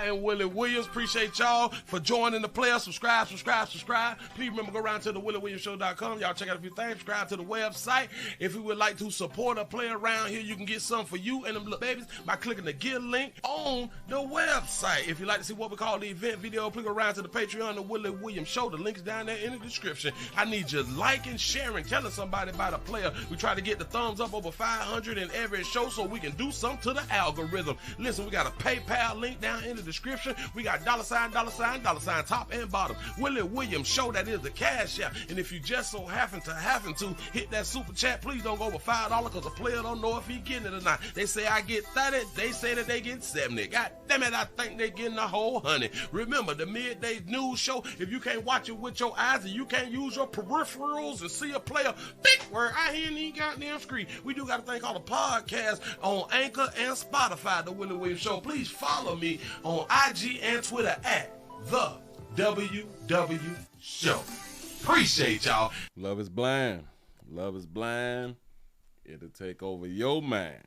And Willie Williams, appreciate y'all for joining the player. Subscribe. Please remember, go around to the WillieWilliamsShow.com. Y'all check out a few things. Subscribe to the website. If you would like to support a player around here, you can get something for you and them little babies by clicking the Get link on the website. If you'd like to see what we call the event video, please go around to the Patreon, the Willie Williams Show. The link is down there in the description. I need you liking, sharing, telling somebody about a player. We try to get the thumbs up over 500 in every show so we can do something to the algorithm. Listen, we got a PayPal link down in the description. We got $, top and bottom. Willie Williams Show, that is the cash app. And if you just so happen to hit that super chat, please don't go over $5 because the player don't know if he getting it or not. They say I get 30, they say that they get 70. God damn it, I think they getting a whole 100. Remember, the midday news show, if you can't watch it with your eyes and you can't use your peripherals and see a player, big word, I hear any goddamn screen. We do got a thing called a podcast on Anchor and Spotify, the Willie Williams Show. Please follow me on IG and Twitter at the WW Show. Appreciate y'all. Love is blind. Love is blind. It'll take over your mind.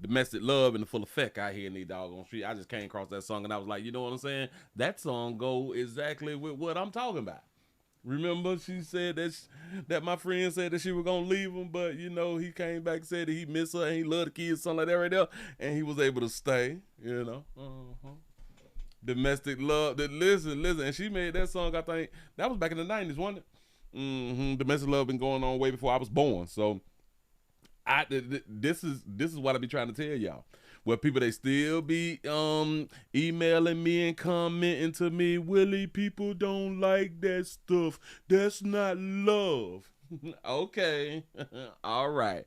Domestic love in the full effect out here in these doggone streets. I just came across that song and I was like, you know what I'm saying? That song go exactly with what I'm talking about. Remember, she said that my friend said that she was gonna leave him, but you know, he came back and said that he missed her and he loved the kids, something like that right there, and he was able to stay, you know. Domestic love. Listen, and she made that song, I think, that was back in the 90s, wasn't it? Domestic love been going on way before I was born, so this is what I be trying to tell y'all. Well, people, they still be emailing me and commenting to me, Willie, people don't like that stuff. That's not love. Okay. All right.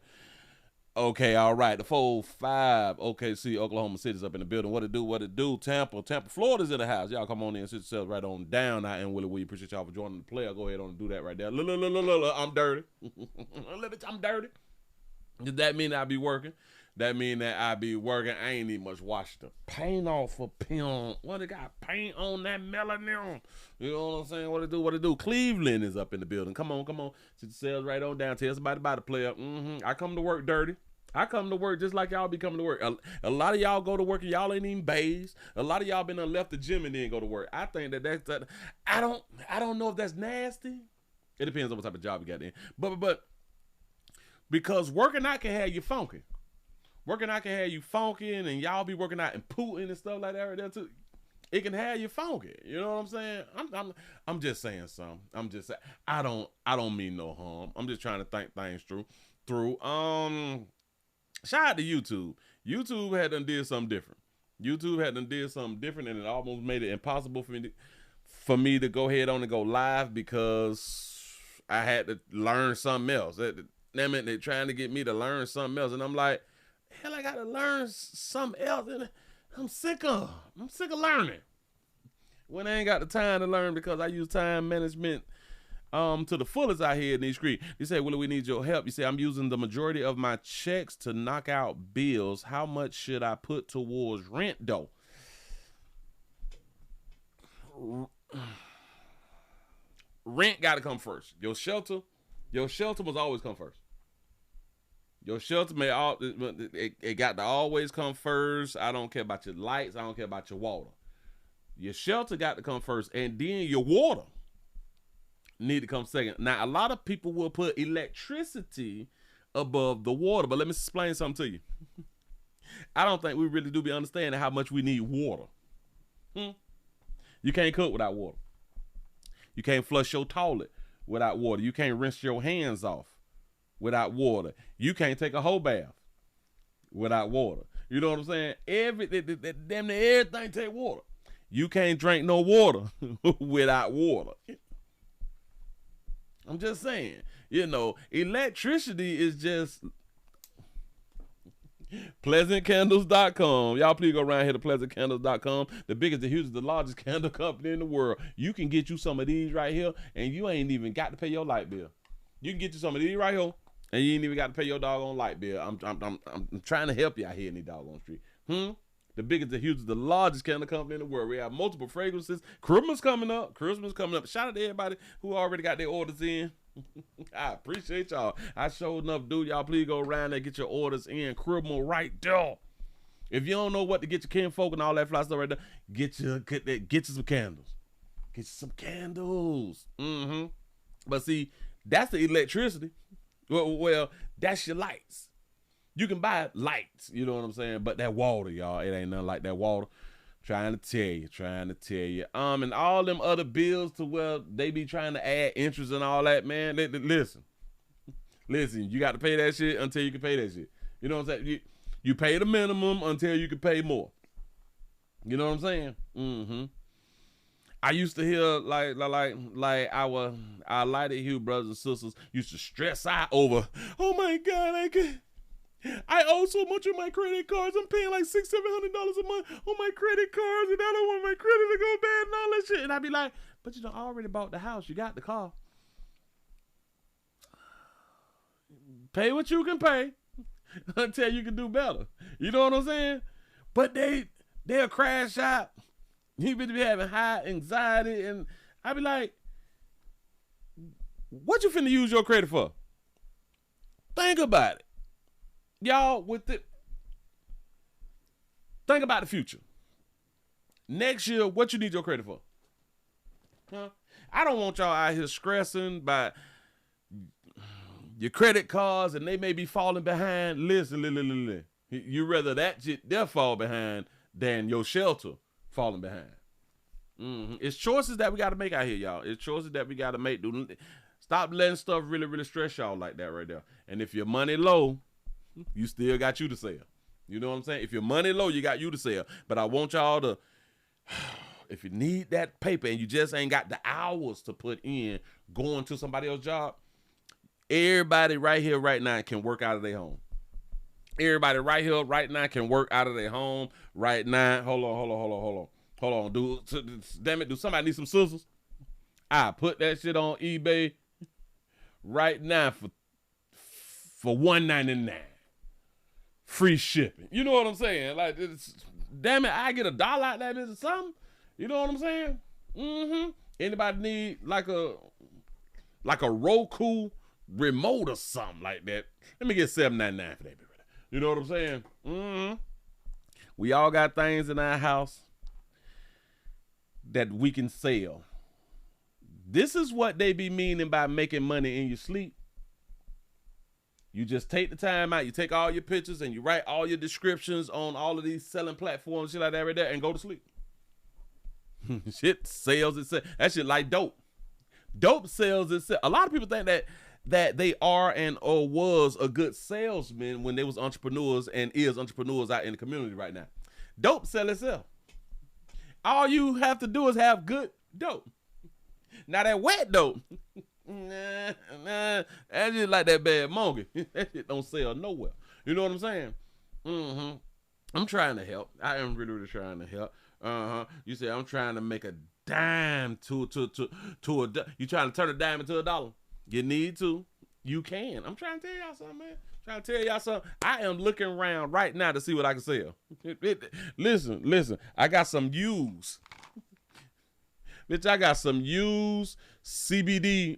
Okay, all right. The 4-5 OKC, Oklahoma City's up in the building. What it do? Tampa, Florida's in the house. Y'all come on in and sit yourselves right on down. I am Willie Williams. Appreciate y'all for joining the player. Go ahead on and do that right there. I'm dirty. I'm dirty. Does that mean I be working? That mean that I be working. I ain't even much wash the paint off of paint. What it got? Paint on that melanin. You know what I'm saying? What it do? Cleveland is up in the building. Come on. Sit yourselves right on down. Tell somebody about the player. I come to work dirty. I come to work just like y'all be coming to work. A lot of y'all go to work and y'all ain't even bathed. A lot of y'all been left the gym and then go to work. I think that's I don't know if that's nasty. It depends on what type of job you got in. But because working out can have you funky. Working out can have you funky, and y'all be working out and pooting and stuff like that right there too. It can have you funky. You know what I'm saying? I'm just saying something. I'm just saying I don't mean no harm. I'm just trying to think things through. Shout out to YouTube. YouTube had done did something different. And it almost made it impossible for me to go ahead on and go live because I had to learn something else. That meant they're trying to get me to learn something else, and I'm like, hell, I gotta learn something else, and I'm sick of learning. When I ain't got the time to learn because I use time management to the fullest out here in these streets. You say, Willie, we need your help. You say, I'm using the majority of my checks to knock out bills. How much should I put towards rent though? Rent got to come first. Your shelter must always come first. Your shelter it got to always come first. I don't care about your lights. I don't care about your water. Your shelter got to come first, and then your water need to come second. Now, a lot of people will put electricity above the water, but let me explain something to you. I don't think we really do be understanding how much we need water. You can't cook without water. You can't flush your toilet without water. You can't rinse your hands off without water. You can't take a whole bath without water. You know what I'm saying? Damn near everything take water. You can't drink no water without water. I'm just saying, electricity is just PleasantCandles.com. Y'all please go around here to PleasantCandles.com. The biggest, the hugest, the largest candle company in the world. You can get you some of these right here, and you ain't even got to pay your light bill. You can get you some of these right here, and you ain't even got to pay your doggone light bill. I'm trying to help you out here in the doggone street. The biggest, the hugest, the largest candle company in the world. We have multiple fragrances. Christmas coming up. Shout out to everybody who already got their orders in. I appreciate y'all. I showed enough, dude. Y'all please go around there, get your orders in. Christmas right there. If you don't know what to get your kinfolk and all that fly stuff right there, get you some candles. Get you some candles. But see, that's the electricity. Well, that's your lights. You can buy lights, you know what I'm saying? But that water, y'all, it ain't nothing like that water. Trying to tell you. And all them other bills to where they be trying to add interest and all that, man. Listen, you got to pay that shit until you can pay that shit. You know what I'm saying? You pay the minimum until you can pay more. You know what I'm saying? I used to hear like our Lighted Hue brothers and sisters used to stress out over, oh my God, I owe so much on my credit cards. I'm paying like $600-700 a month on my credit cards, and I don't want my credit to go bad and all that shit. And I'd be like, but you done already bought the house. You got the car. Pay what you can pay until you can do better. You know what I'm saying? But they'll crash out. You be having high anxiety, and I'd be like, what you finna use your credit for? Think about it. Y'all, think about the future. Next year, what you need your credit for? Huh? I don't want y'all out here stressing by your credit cards and they may be falling behind. Listen. You rather that shit they'll fall behind than your shelter falling behind. It's choices that we got to make out here, y'all. It's choices that we got to make. Stop letting stuff really stress y'all like that right there. And if your money low, you still got you to sell. You know what I'm saying? If your money low, you got you to sell. But I want y'all to, if you need that paper and you just ain't got the hours to put in going to somebody else's job, everybody right here, right now can work out of their home. Everybody right here, right now can work out of their home right now. Hold on. Damn it, do somebody need some scissors? I put that shit on eBay right now for $1.99. Free shipping. You know what I'm saying? Like, damn it, I get $1 out that is something. You know what I'm saying? Anybody need like a Roku remote or something like that? Let me get $7.99 for that. You know what I'm saying? We all got things in our house that we can sell. This is what they be meaning by making money in your sleep. You just take the time out, you take all your pictures and you write all your descriptions on all of these selling platforms, shit like that right there, and go to sleep. Shit sells itself. That shit like dope. Dope sells itself. A lot of people think that they are and or was a good salesman when they was entrepreneurs and is entrepreneurs out in the community right now. Dope sell itself. All you have to do is have good dope. Now that wet dope, nah, that's just like that bad monkey. That shit don't sell nowhere. You know what I'm saying? I'm trying to help. I am really trying to help. You say I'm trying to make a dime to a. You trying to turn a dime into $1? You need to. You can. I'm trying to tell y'all something, man. Trying to tell y'all something. I am looking around right now to see what I can sell. Listen. I got some used. Bitch, I got some used CBD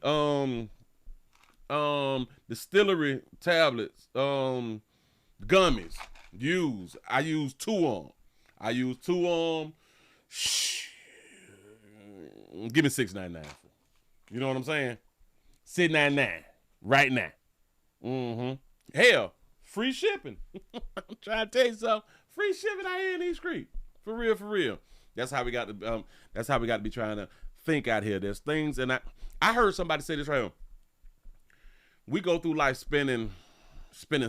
distillery tablets, gummies. Used. I use 2 on. Give me $6.99. You know what I'm saying? $6.99 right now. Hell, free shipping. I'm trying to tell you something. Free shipping out here in these streets. For real. That's how we got to be trying to think out here. There's things, and I heard somebody say this right here. We go through life spending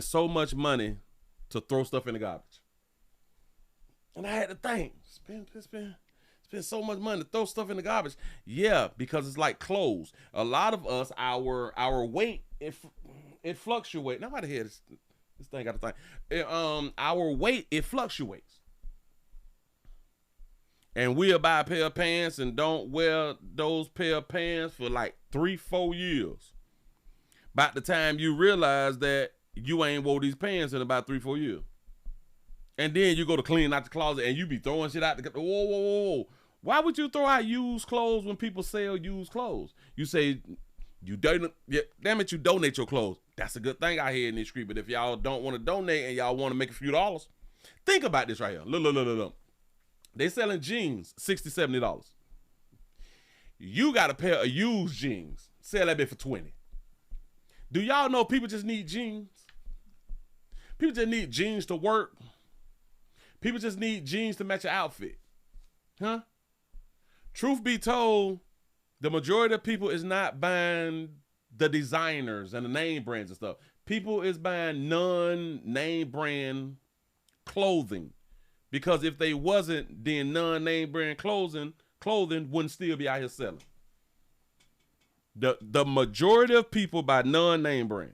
so much money to throw stuff in the garbage. And I had to think, spend so much money to throw stuff in the garbage. Yeah, because it's like clothes. A lot of us, our weight, it fluctuates. Now how the hell this thing got to think? Our weight, it fluctuates. And we'll buy a pair of pants and don't wear those pair of pants for like 3-4 years. By the time you realize that you ain't wore these pants in about 3-4 years. And then you go to clean out the closet and you be throwing shit out. Whoa. Why would you throw out used clothes when people sell used clothes? You say, damn it, you donate your clothes. That's a good thing out here in this street. But if y'all don't want to donate and y'all want to make a few dollars, Think about this right here. Look. They selling jeans $60, $70. You got a pair of used jeans. Sell that bit for $20. Do y'all know people just need jeans? People just need jeans to work. People just need jeans to match your outfit. Huh? Truth be told, the majority of people is not buying the designers and the name brands and stuff. People is buying non-name brand clothing. Because if they wasn't, then non-name brand clothing wouldn't still be out here selling. The majority of people buy non-name brand.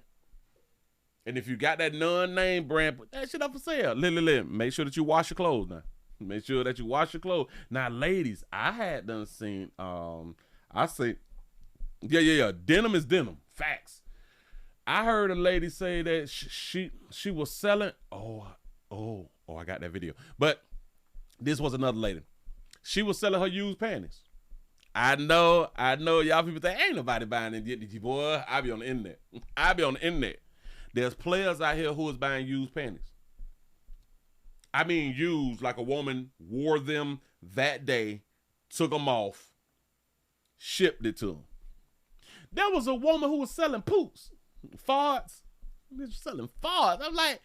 And if you got that non-name brand, put that shit up for sale. Make sure that you wash your clothes now. Make sure that you wash your clothes. Now, ladies, I had done seen, yeah. Denim is denim. Facts. I heard a lady say that she was selling. Oh, I got that video. But this was another lady. She was selling her used panties. I know y'all people think ain't nobody buying it. Boy, I be on the internet. There's players out here who is buying used panties. I mean used, like a woman wore them that day, took them off, shipped it to them. There was a woman who was selling poops, farts. Selling farts. I'm like,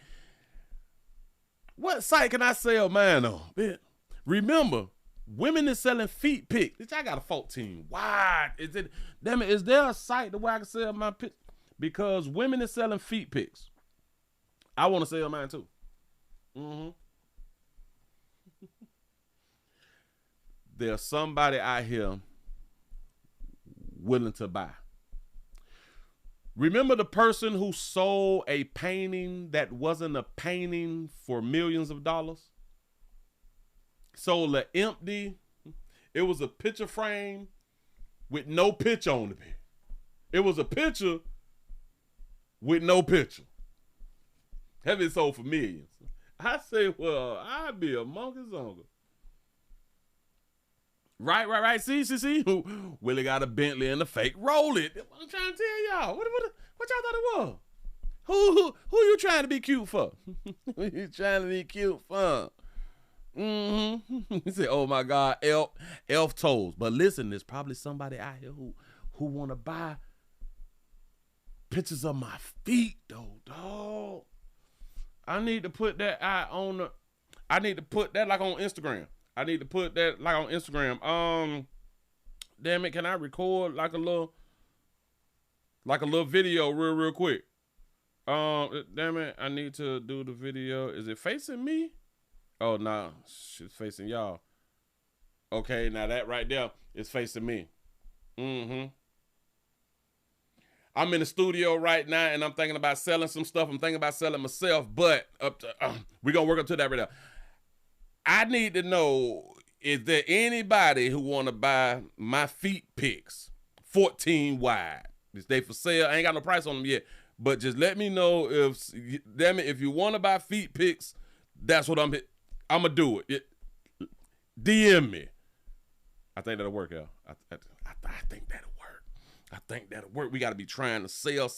what site can I sell mine on? Man, remember, women is selling feet pics. Bitch, I got a 14. Why? Is there a site where I can sell my pics? Because women is selling feet pics. I want to sell mine too. There's somebody out here willing to buy. Remember the person who sold a painting that wasn't a painting for millions of dollars? Sold an empty, it was a picture frame with no picture on it. It was a picture with no picture. Have it sold for millions. I say, well, I'd be a monkey's uncle. Right. See. Willie got a Bentley and a fake roll it. I'm trying to tell y'all. What y'all thought it was? Who you trying to be cute for? Who you trying to be cute for? He said, oh my God, elf toes. But listen, there's probably somebody out here who want to buy pictures of my feet though, dog. I need to put that I need to put that like on Instagram. Damn it, can I record like a little video real quick? Damn it, I need to do the video. Is it facing me? Oh, no, it's facing y'all. Okay, now that right there is facing me. I'm in the studio right now, and I'm thinking about selling some stuff. I'm thinking about selling myself, but we're going to work up to that right now. I need to know, is there anybody who want to buy my feet pics, 14 wide? Is they for sale? I ain't got no price on them yet, but just let me know if you want to buy feet pics, that's what I'm going to do it. DM me. I think that'll work, y'all. I think that'll work. I think that'll work. We got to be trying to sell.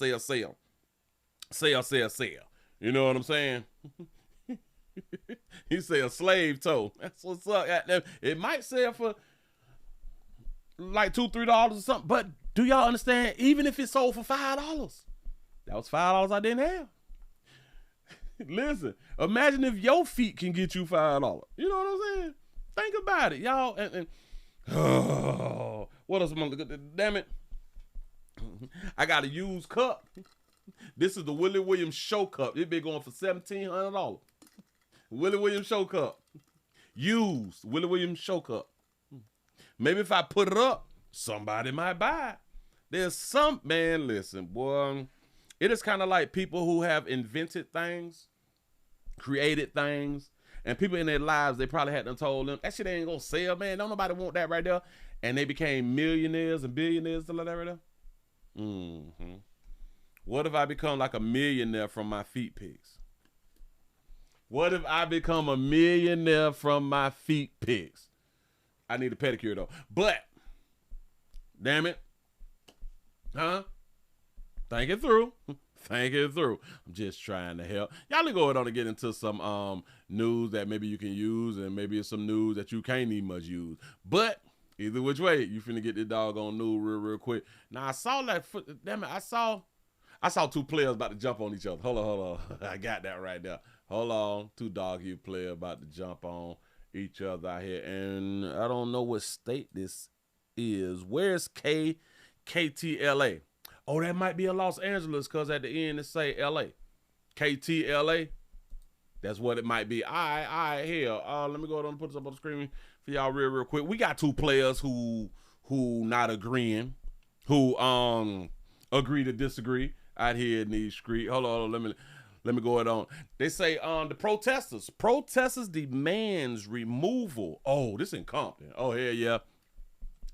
You know what I'm saying? He say a slave toe. That's what's up. It might sell for like $2, $3 or something. But do y'all understand? Even if it sold for $5, that was $5 I didn't have. Listen, imagine if your feet can get you $5. You know what I'm saying? Think about it, y'all. Oh, what else am I looking at? Damn it. I got a used cup. This is the Willie Williams Show Cup. It been going for $1,700. Willie Williams Show Cup. Used Willie Williams Show Cup. Maybe if I put it up, somebody might buy it. There's some, man, listen, boy. It is kind of like people who have invented things, created things, and people in their lives, they probably had them told them, that shit ain't gonna sell, man. Don't nobody want that right there. And they became millionaires and billionaires, stuff like that right there. What if I become like a millionaire from my feet pics? What if I become a millionaire from my feet pics? I need a pedicure though. But, damn it. Think it through. think it through. I'm just trying to help. Y'all go ahead on and get into some news that maybe you can use, and maybe it's some news that you can't even much use. But either which way, you finna get this doggone news real quick. Now I saw that. Damn it, I saw two players about to jump on each other. Hold on. I got that right there. Hold on, two dog-eared players about to jump on each other out here, and I don't know what state this is. Where's KTLA? Oh, that might be in Los Angeles, because at the end it say LA. KTLA. That's what it might be. All right, here. Let me go ahead and put this up on the screen for y'all real quick. We got two players who not agreeing, who agree to disagree out here in these streets. Hold on, let me go ahead on. They say the protesters demands removal. Oh, this in Compton. Oh, yeah,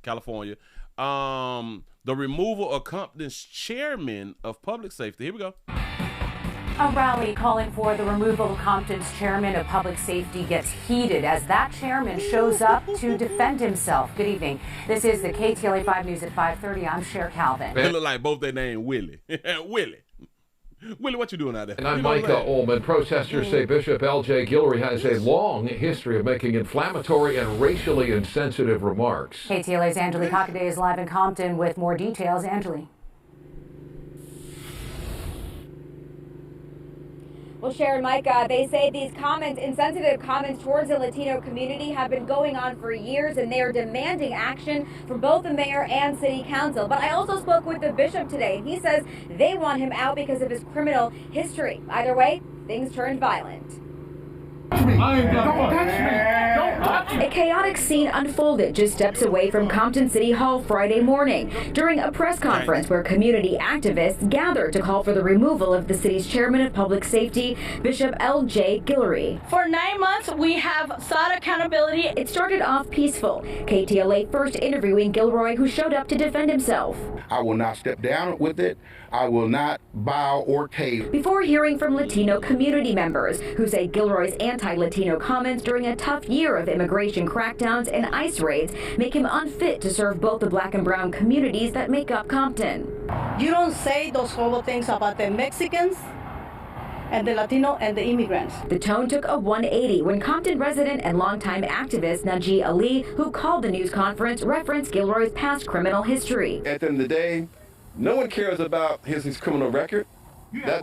California. The removal of Compton's chairman of public safety. Here we go. A rally calling for the removal of Compton's chairman of public safety gets heated as that chairman shows up to defend himself. Good evening. This is the KTLA 5 News at 5:30. I'm Cher Calvin. They look like both their name Willie. Willie, what you doing out there? And I'm Micah Ullman. Protesters say Bishop L.J. Guillory has a long history of making inflammatory and racially insensitive remarks. KTLA's Angelique Hockaday is live in Compton with more details. Angelique. Well, Cher and Micah, they say these comments, insensitive comments towards the Latino community, have been going on for years, and they are demanding action from both the mayor and city council. But I also spoke with the bishop today, and he says they want him out because of his criminal history. Either way, things turned violent. A chaotic scene unfolded just steps away from Compton City Hall Friday morning during a press conference where community activists gathered to call for the removal of the city's chairman of public safety, Bishop L.J. Guillory. For 9 months, we have sought accountability. It started off peaceful. KTLA first interviewing Guillory, who showed up to defend himself. I will not step down with it. I will not bow or cave. Before hearing from Latino community members who say Guillory's anti-Latino comments during a tough year of immigration crackdowns and ICE raids make him unfit to serve both the black and brown communities that make up Compton. You don't say those horrible things about the Mexicans and the Latino and the immigrants. The tone took a 180 when Compton resident and longtime activist Najee Ali, who called the news conference, referenced Guillory's past criminal history. At the end of the day, no one cares about his criminal record. No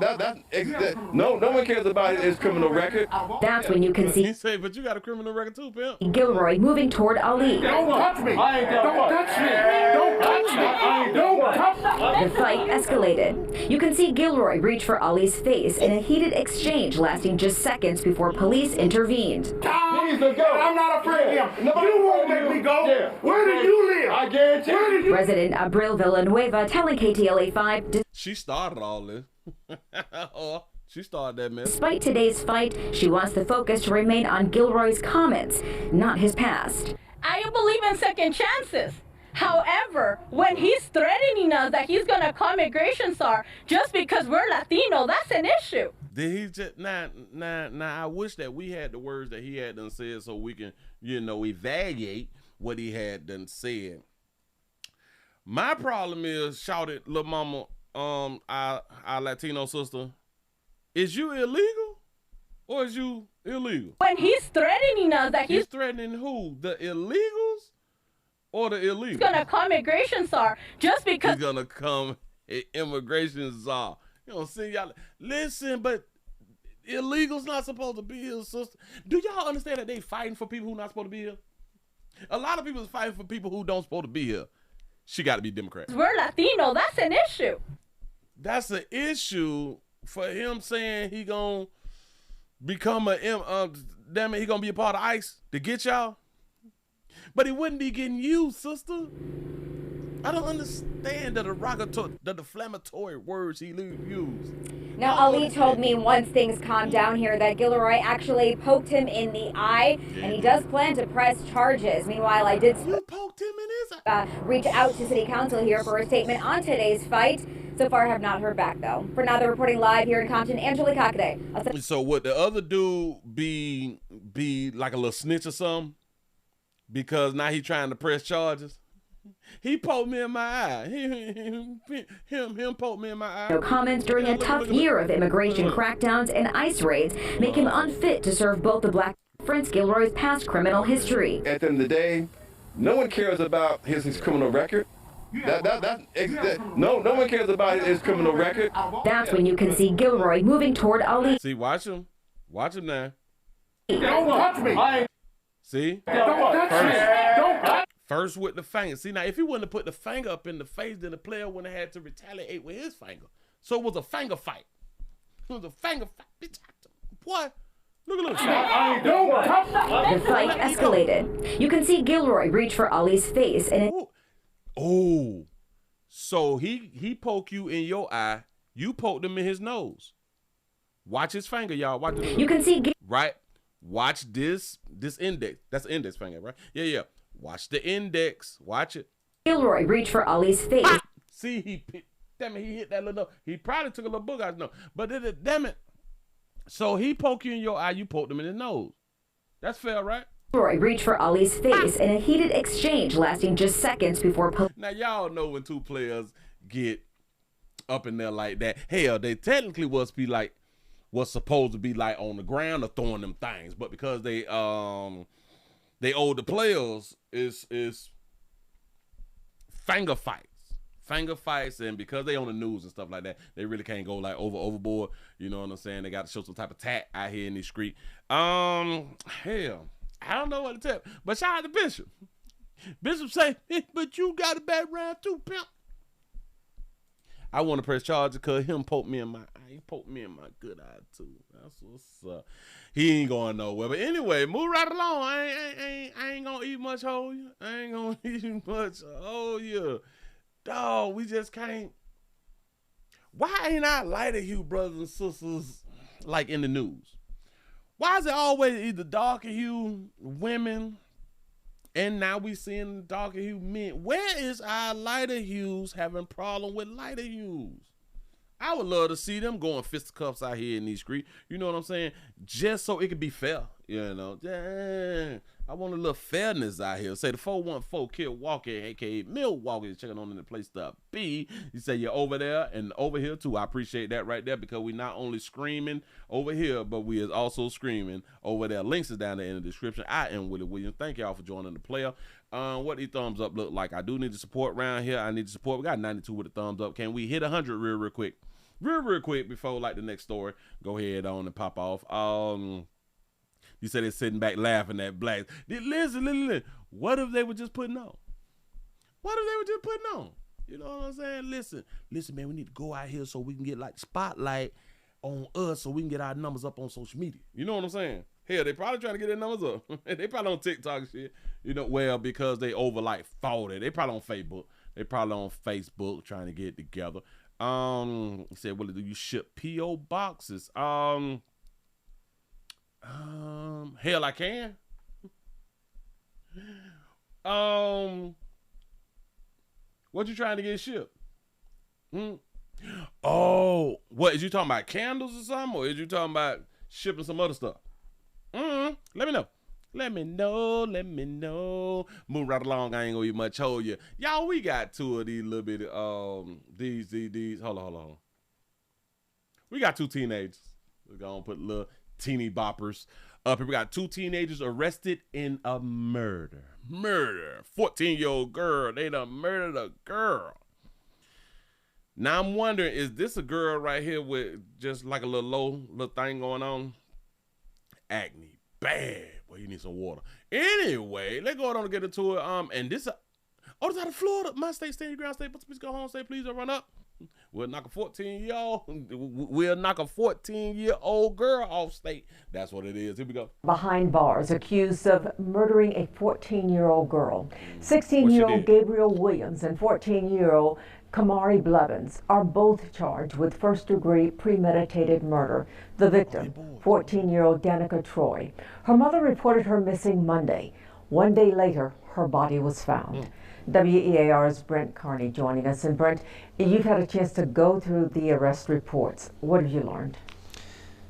one cares about his criminal record. That's when you can see He say, but you got a criminal record too, pimp. Guillory moving toward Ali. Don't touch me! Don't touch me! Don't touch me! Don't touch me! The fight escalated. You can see Guillory reach for Ali's face in a heated exchange lasting just seconds before police intervened. He's the goat. I'm not afraid of him. You won't make me go. Yeah. Where do you live? I guarantee you. Resident Abril Villanueva telling KTLA 5, She started all this. She started that mess. despite today's fight, she wants the focus to remain on Guillory's comments, not his past. I don't believe in second chances. However, when he's threatening us that he's going to call immigration czar just because we're Latino, that's an issue. Did he just now? I wish that we had the words that he had done said, so we can, evaluate what he had done said. My problem is, shouted little mama, our Latino sister, is you illegal or is you illegal? When he's threatening us that He's threatening who? The illegals or the illegals? he's going to call immigration czar just because. He's gonna come immigration czar. See y'all. Listen, but illegals not supposed to be here, sister. Do y'all understand that they fighting for people who not supposed to be here? A lot of people is fighting for people who don't supposed to be here. She got to be Democrat. We're Latino, that's an issue. That's an issue for him saying he gonna become damn it, he gonna be a part of ICE to get y'all. But he wouldn't be getting you, sister. I don't understand the defamatory words he used. Now, Ali told me once things calmed down here that Guillory actually poked him in the eye, and he does plan to press charges. Meanwhile, I did You poked him in his eye. reach out to City Council here for a statement on today's fight. So far, I have not heard back, though. For now, they're reporting live here in Compton. Angelique Hockaday. So would the other dude be like a little snitch or something? Because now he trying to press charges? He poked me in my eye. Him poked me in my eye. No comments during a tough year of immigration crackdowns and ICE raids make him unfit to serve both the black Prince Gilroy's past criminal history. At the end of the day, no one cares about his criminal record. No one cares about his criminal record. That's when you can see Gilroy moving toward Ali. See, watch him. Watch him now. Don't touch me. See? Don't touch me. Don't touch me. First with the finger. See, now, if he wouldn't have put the finger up in the face, then the player wouldn't have had to retaliate with his finger. So it was a finger fight. It was a finger fight. Bitch, boy, look. Don't touch me. The fight escalated. You can see Gilroy reach for Ali's face and oh. So he poked you in your eye. You poked him in his nose. Watch his finger, y'all. Watch it. You can see right. Watch this index. That's the index finger, right? Yeah. Watch the index. Watch it. Gilroy reach for Ali's face. Ah! See, he hit that little. He probably took a little booger out. No, but damn it. So he poked you in your eye. You poked him in his nose. That's fair, right? Gilroy reached for Ali's face in a heated exchange lasting just seconds before police. Now y'all know when two players get up in there like that. Hell, they technically was supposed to be like on the ground or throwing them things, but because they older players is finger fights, and because they on the news and stuff like that, they really can't go like overboard. You know what I'm saying? They got to show some type of tact out here in the street. Hell, I don't know what to tell, but shout out to Bishop. Bishop say, but you got a bad round too, pimp. I want to press charges because him poked me in my eye. He poked me in my good eye too. That's what's up. He ain't going nowhere. But anyway, move right along. I ain't gonna eat much hold you. I ain't gonna eat much hold you. Dog, we just can't. Why ain't our lighter hue brothers and sisters like in the news? Why is it always either darker hue women and now we seeing darker hue men? Where is our lighter hues having problem with lighter hues? I would love to see them going fisticuffs out here in these streets. You know what I'm saying? Just so it could be fair. You know, I want a little fairness out here. Say the 414 Kid Walker, aka Milwaukee, is checking on in the place to be. You say you're over there and over here too. I appreciate that right there because we not only screaming over here, but we is also screaming over there. Links is down there in the description. I am Willie Williams. Thank y'all for joining the player. What these thumbs up look like? I do need the support around here. I need the support. We got 92 with a thumbs up. Can we hit 100 real quick? Real quick before like the next story. Go ahead on and pop off. You said they're sitting back laughing at blacks. Listen. What if they were just putting on? You know what I'm saying? Listen, man, we need to go out here so we can get like spotlight on us so we can get our numbers up on social media. You know what I'm saying? Hell, they probably trying to get their numbers up. They probably on TikTok and shit. You know, well, because they over like 40. They probably on Facebook. They probably on Facebook trying to get it together. He said, Willie, do you ship P.O. boxes? Hell, I can. What you trying to get shipped? Oh, what, is you talking about candles or something? Or is you talking about shipping some other stuff? Let me know. Let me know. Move right along. I ain't gonna eat much hold you. Y'all, we got two of these little bit these. Hold on. We got two teenagers. We're gonna put little teeny boppers up here. We got two teenagers arrested in a murder. 14-year-old girl. They done murdered a girl. Now I'm wondering, is this a girl right here with just like a little thing going on? Acne. Bad. Well, you need some water. Anyway, let's go on and get into it. And this, this out of Florida. My state, stand your ground, state. Please go home, state. Please don't run up. We'll knock a 14-year-old girl off state. That's what it is. Here we go. Behind bars, accused of murdering a 14-year-old girl. 16-year-old Gabriel Williams and 14-year-old Kamari Blevins are both charged with first-degree premeditated murder. The victim, 14-year-old Danica Troy. Her mother reported her missing Monday. One day later, her body was found. WEAR's Brent Carney joining us. And Brent, you've had a chance to go through the arrest reports. What have you learned?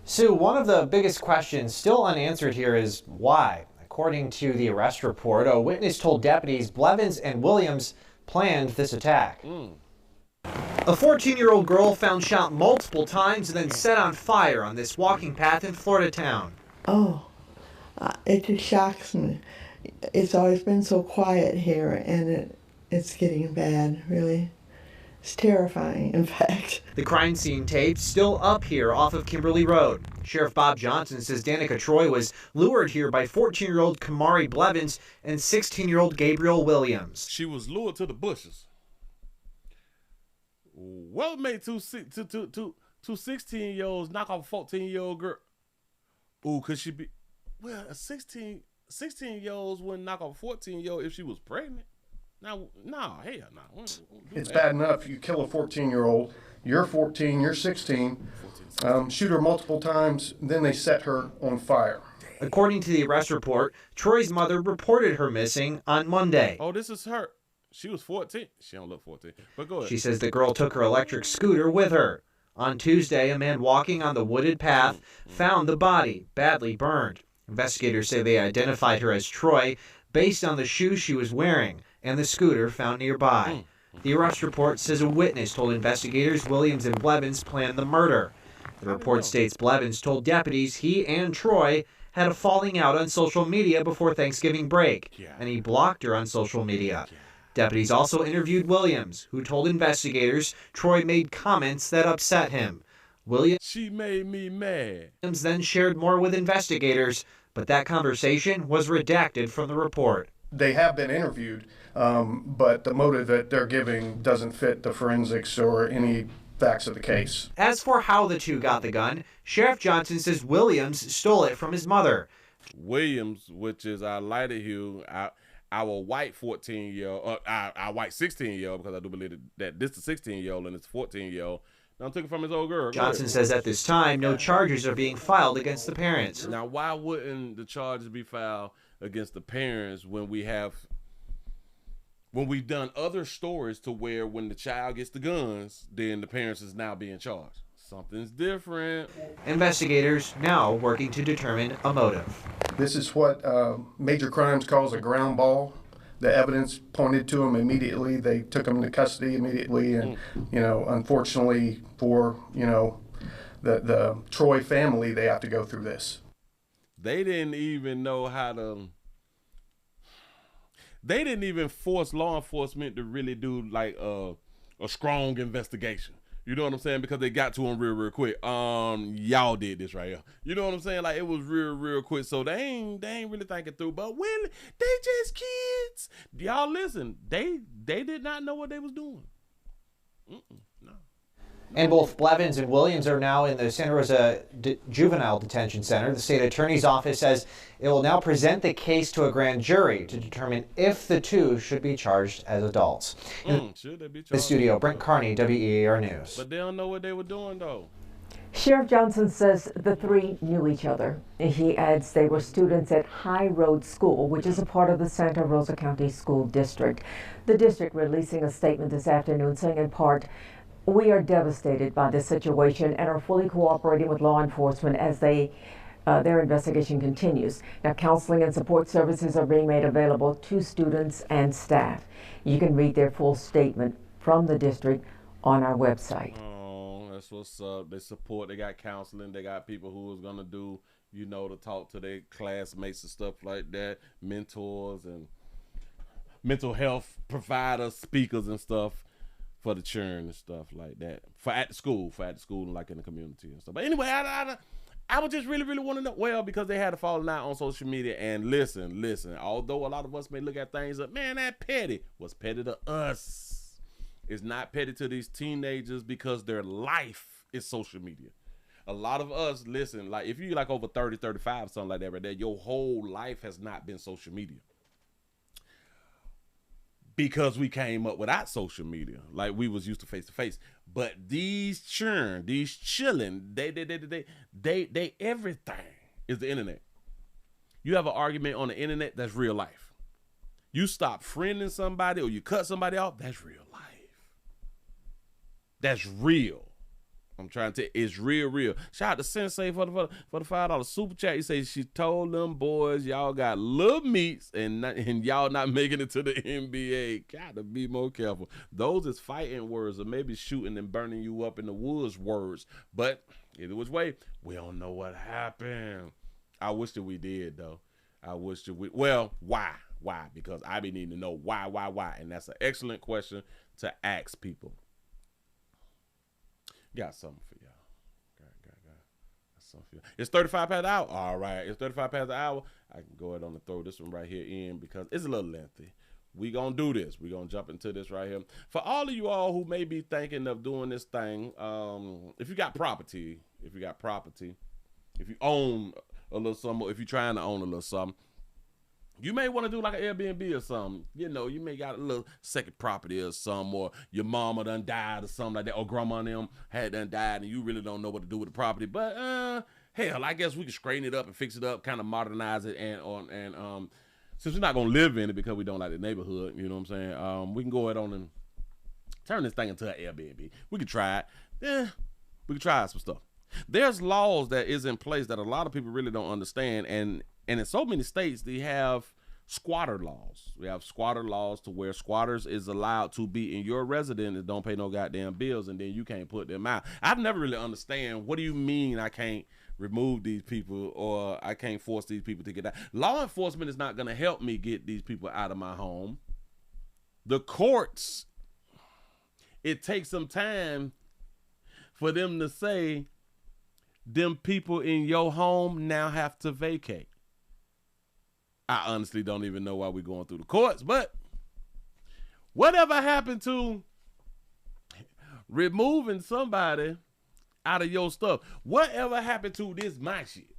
Sue, one of the biggest questions still unanswered here is why? According to the arrest report, a witness told deputies Blevins and Williams planned this attack. A 14-year-old girl found shot multiple times and then set on fire on this walking path in Florida town. Oh, it just shocks me. It's always been so quiet here, and it's getting bad, really. It's terrifying, in fact. The crime scene tape still up here off of Kimberly Road. Sheriff Bob Johnson says Danica Troy was lured here by 14-year-old Kamari Blevins and 16-year-old Gabriel Williams. She was lured to the bushes. What made two 16-year-olds knock off a 14-year-old girl? Ooh, could she be? Well, a 16-year-olds wouldn't knock off a 14-year-old if she was pregnant. Now, no, hell no. It's bad enough you kill a 14-year-old. You're 14, you're 16. Shoot her multiple times, then they set her on fire. According to the arrest report, Troy's mother reported her missing on Monday. Oh, this is her. She was 14. She don't look 14, but go ahead. She says the girl took her electric scooter with her. On Tuesday, a man walking on the wooded path found the body, badly burned. Investigators say they identified her as Troy based on the shoes she was wearing and the scooter found nearby. The arrest report says a witness told investigators Williams and Blevins planned the murder. The report states Blevins told deputies he and Troy had a falling out on social media before Thanksgiving break, and he blocked her on social media. Deputies also interviewed Williams, who told investigators Troy made comments that upset him. She made me mad. Williams then shared more with investigators, but that conversation was redacted from the report. They have been interviewed, but the motive that they're giving doesn't fit the forensics or any facts of the case. As for how the two got the gun, Sheriff Johnson says Williams stole it from his mother. Williams, which is our lighter hue, our white 14-year-old, our white 16-year-old, because I do believe that this is a 16-year-old and it's a 14-year-old. Now took it from his old girl. Johnson says at this time, no charges are being filed against the parents. Now, why wouldn't the charges be filed against the parents when we've done other stories to where when the child gets the guns, then the parents is now being charged? Something's different. Investigators now working to determine a motive. This is what Major Crimes calls a ground ball. The evidence pointed to him immediately. They took him into custody immediately, and unfortunately for the Troy family, they have to go through this. They didn't even know how to. They didn't even force law enforcement to really do like a strong investigation. You know what I'm saying? Because they got to him real quick. Y'all did this right here. You know what I'm saying? Like, it was real quick. So they ain't really thinking through. But Willie, they just kids. Y'all listen. They did not know what they was doing. No. And both Blevins and Williams are now in the Santa Rosa Juvenile Detention Center. The state attorney's office says it will now present the case to a grand jury to determine if the two should be charged as adults. Should they be charged? The studio, Brent Carney, WEAR News. But they don't know what they were doing, though. Sheriff Johnson says the three knew each other. He adds they were students at High Road School, which is a part of the Santa Rosa County School District. The district releasing a statement this afternoon saying in part, "We are devastated by this situation and are fully cooperating with law enforcement as their investigation continues." Now, counseling and support services are being made available to students and staff. You can read their full statement from the district on our website. Oh, that's what's up. They support. They got counseling. They got people who is going to do, to talk to their classmates and stuff like that, mentors and mental health providers, speakers and stuff. For the children and stuff like that, for at the school and like in the community and stuff. But anyway, I would just really want to know, well, because they had a falling out on social media. And listen, although a lot of us may look at things up, man, that petty was petty to us. It's not petty to these teenagers because their life is social media. A lot of us, listen, like if you like over 30, 35, something like that right there, your whole life has not been social media. Because we came up without social media, like we was used to face. But these children, these chilling, they everything is the internet. You have an argument on the internet, that's real life. You stop friending somebody or you cut somebody off, that's real life. That's real. I'm trying to. It's real. Shout out to Sensei for the $5 super chat. He says she told them boys y'all got little meats and y'all not making it to the NBA. Gotta be more careful. Those is fighting words or maybe shooting and burning you up in the woods words. But either which way, we don't know what happened. I wish that we did though. I wish that we. Well, why? Why? Because I be needing to know why, and that's an excellent question to ask people. Got something for y'all. Got something for y'all. It's 35 past the hour. All right, it's 35 past the hour. I can go ahead and throw this one right here in because it's a little lengthy. We gonna do this. We gonna jump into this right here. For all of you all who may be thinking of doing this thing, if you got property, if you own a little something, if you're trying to own a little something, you may want to do like an Airbnb or something. You know, you may got a little second property or something, or your mama done died or something like that, or grandma and them had done died and you really don't know what to do with the property. But hell, I guess we can straighten it up and fix it up, kind of modernize it, and since we're not gonna live in it because we don't like the neighborhood, you know what I'm saying? We can go ahead on and turn this thing into an Airbnb. We can try it. Yeah, we can try some stuff. There's laws that is in place that a lot of people really don't understand, and in so many states, they have squatter laws. We have squatter laws to where squatters is allowed to be in your residence and don't pay no goddamn bills, and then you can't put them out. I've never really understand, what do you mean I can't remove these people or I can't force these people to get out? Law enforcement is not going to help me get these people out of my home. The courts, it takes some time for them to say, them people in your home now have to vacate. I honestly don't even know why we're going through the courts, but whatever happened to removing somebody out of your stuff? Whatever happened to this my shit?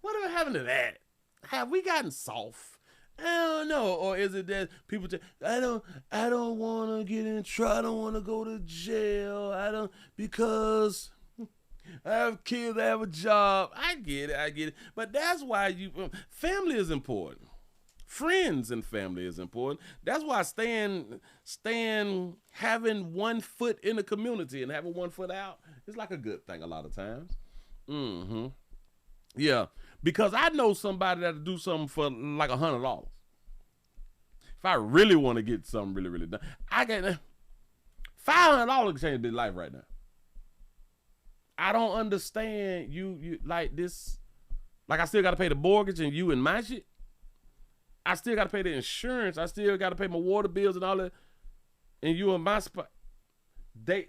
Whatever happened to that? Have we gotten soft? I don't know. Or is it that people say, I don't want to get in trouble. I don't want to go to jail. Because I have kids, I have a job. I get it. But that's why family is important. Friends and family is important. That's why staying, having 1 foot in the community and having 1 foot out is like a good thing a lot of times. Yeah, because I know somebody that'll do something for like $100. If I really want to get something really, really done, I get $500 to change their life right now. I don't understand you like this. Like, I still got to pay the mortgage and you and my shit. I still got to pay the insurance. I still got to pay my water bills and all that. And you in my spot. They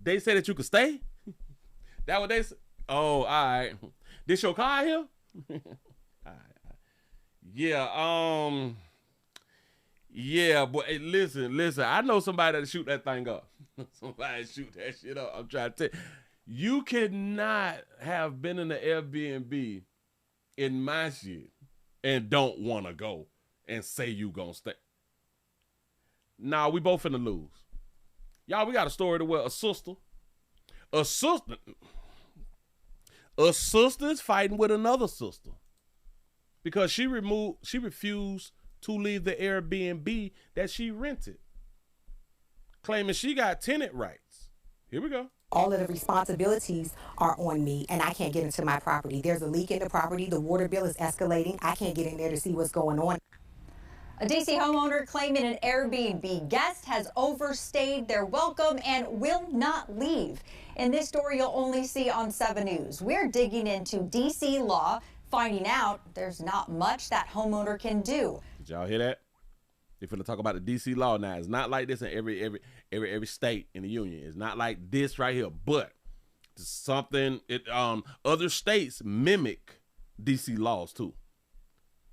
say that you could stay? That what they say? Oh, all right. This your car here? All right. Yeah, yeah, but hey, listen. I know somebody that'll shoot that thing up. Somebody shoot that shit up. I'm trying to tell you cannot have been in the Airbnb in my shit and don't want to go and say you gonna stay. Nah, we both finna lose. Y'all, we got a story to where a sister is fighting with another sister because she refused to leave the Airbnb that she rented, claiming she got tenant rights. Here we go. All of the responsibilities are on me, and I can't get into my property. There's a leak in the property. The water bill is escalating. I can't get in there to see what's going on. A D.C. homeowner claiming an Airbnb guest has overstayed their welcome and will not leave. In this story you'll only see on 7 News. We're digging into D.C. law, finding out there's not much that homeowner can do. Did y'all hear that? They're finna talk about the D.C. law now. It's not like this in every state in the union. It's not like this right here, but it's something. Other states mimic D.C. laws too.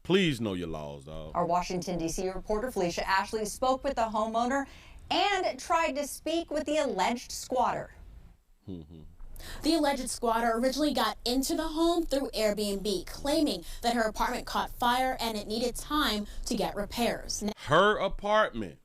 Please know your laws, dog. Our Washington, D.C. reporter Felicia Ashley spoke with the homeowner and tried to speak with the alleged squatter. The alleged squatter originally got into the home through Airbnb, claiming that her apartment caught fire and it needed time to get repairs. Her apartment,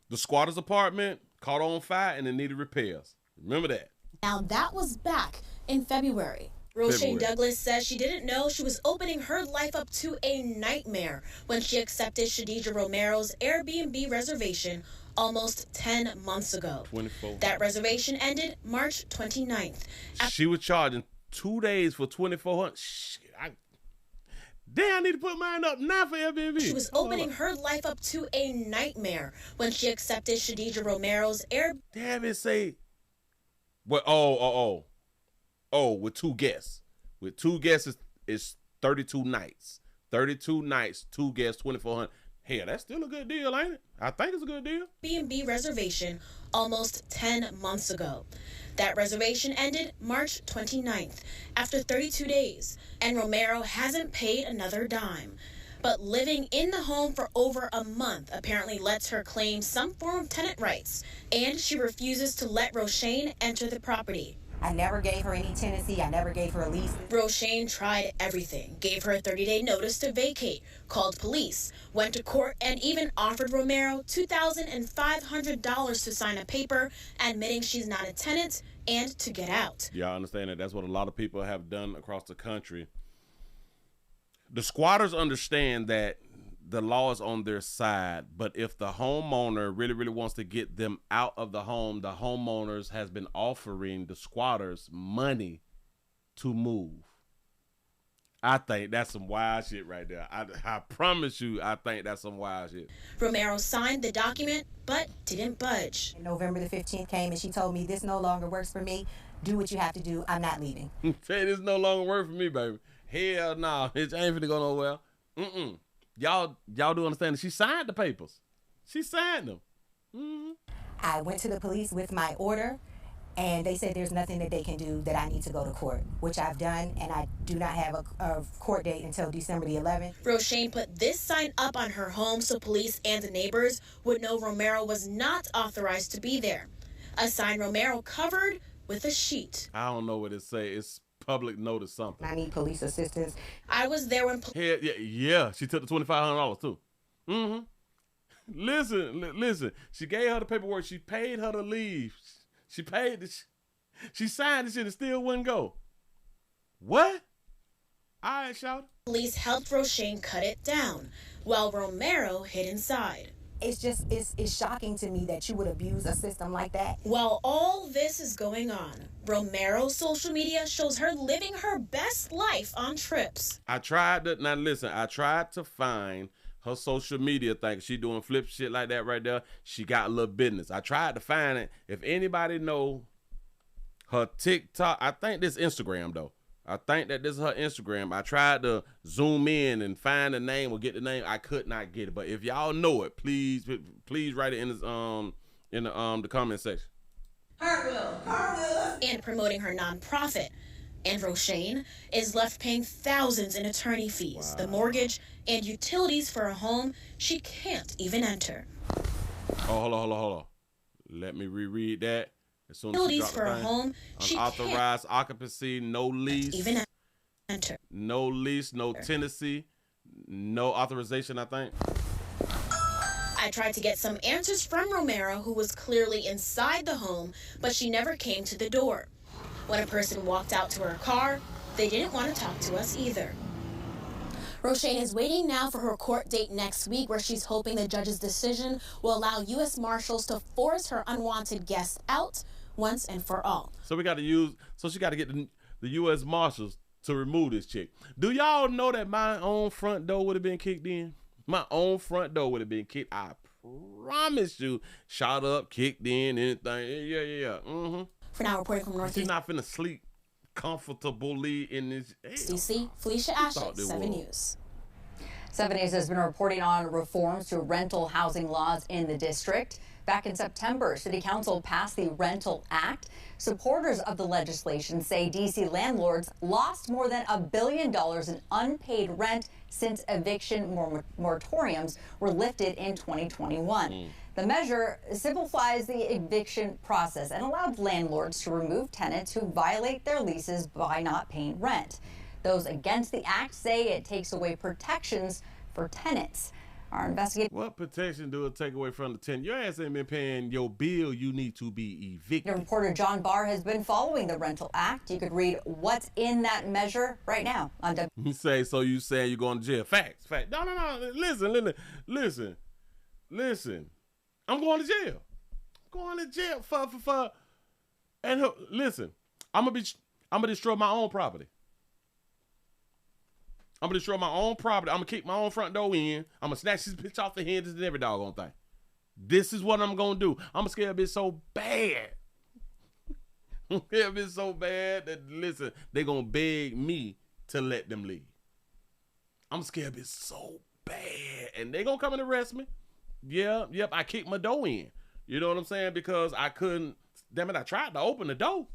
the squatter's apartment, caught on fire and it needed repairs. Remember that. Now that was back in February. Roshane Douglas says she didn't know she was opening her life up to a nightmare when she accepted Shadidra Romero's Airbnb reservation almost 10 months ago. 24. That reservation ended March 29th. She was charging 2 days for $2,400. Shit, damn, I need to put mine up now for Airbnb. She was opening her life up to a nightmare when she accepted Shadidra Romero's Airbnb. Damn it, say. What? With 2 guests. With 2 guests, it's 32 nights. 32 nights, 2 guests, $2,400. Hell, that's still a good deal, ain't it? I think it's a good deal. Airbnb reservation almost 10 months ago. That reservation ended March 29th after 32 days, and Romero hasn't paid another dime. But living in the home for over a month apparently lets her claim some form of tenant rights, and she refuses to let Roshane enter the property. I never gave her any tenancy. I never gave her a lease. Roshane tried everything, gave her a 30-day notice to vacate, called police, went to court, and even offered Romero $2,500 to sign a paper admitting she's not a tenant and to get out. Y'all understand that that's what a lot of people have done across the country. The squatters understand that the law is on their side, but if the homeowner really, really wants to get them out of the home, the homeowners has been offering the squatters money to move. I think that's some wild shit right there. I promise you, I think that's some wild shit. Romero signed the document, but didn't budge. November the 15th came and she told me, this no longer works for me. Do what you have to do. I'm not leaving. Say this no longer work for me, baby. Hell no. It ain't finna go nowhere. Y'all do understand that she signed the papers. She signed them. I went to the police with my order, and they said there's nothing that they can do, that I need to go to court, which I've done, and I do not have a court date until December the 11th. Roshane put this sign up on her home so police and the neighbors would know Romero was not authorized to be there. A sign Romero covered with a sheet. I don't know what it say. It's public notice something. I need police assistance. I was there when... Yeah. She took the $2,500 too. Listen. She gave her the paperwork. She paid her to leave. She paid the... She signed the shit and still wouldn't go. What? All right, shout. Police helped Roshane cut it down while Romero hid inside. It's shocking to me that you would abuse a system like that. While all this is going on, Romero's social media shows her living her best life on trips. I tried to find her social media thing. She doing flip shit like that right there. She got a little business. I tried to find it. If anybody know her TikTok, I think this Instagram though. I think that this is her Instagram. I tried to zoom in and find the name or get the name. I could not get it. But if y'all know it, please write it in the comment section. And promoting her nonprofit. And Roshane is left paying thousands in attorney fees, the mortgage, and utilities for a home she can't even enter. Oh, hold on. Let me reread that. As soon as Utilities for a home she unauthorized occupancy, no lease, even enter. No lease, no tenancy, no authorization, I think. I tried to get some answers from Romero, who was clearly inside the home, but she never came to the door. When a person walked out to her car, they didn't want to talk to us either. Roshane is waiting now for her court date next week, where she's hoping the judge's decision will allow U.S. Marshals to force her unwanted guests out once and for all. So she got to get the U.S. Marshals to remove this chick. Do y'all know that my own front door would have been kicked in? My own front door would have been kicked. I promise you. Shot up, kicked in, anything. Yeah. For now, reporting from Northeast. She's not finna sleep comfortably in this. DC, Felicia Ashley, 7 News. 7 News has been reporting on reforms to rental housing laws in the district. Back in September, City Council passed the Rental Act. Supporters of the legislation say D.C. landlords lost more than $1 billion in unpaid rent since eviction moratoriums were lifted in 2021. The measure simplifies the eviction process and allowed landlords to remove tenants who violate their leases by not paying rent. Those against the act say it takes away protections for tenants. Our investigator. What protection do it take away from the tenant? Your ass ain't been paying your bill. You need to be evicted. Reporter John Barr has been following the Rental Act. You could read what's in that measure right now on You say you're going to jail. Facts. No. Listen. I'm going to jail. Going to jail for. And listen, I'm gonna destroy my own property. I'm gonna destroy my own property. I'm gonna kick my own front door in. I'm gonna snatch this bitch off the hinges and every doggone thing. This is what I'm gonna do. I'm gonna scare a bitch so bad. I'm scare a bitch so bad that, listen, they gonna beg me to let them leave. I'm scared of it so bad. And they gonna come and arrest me. Yeah, yep, I kicked my door in. You know what I'm saying? Because I couldn't, damn it, I tried to open the door.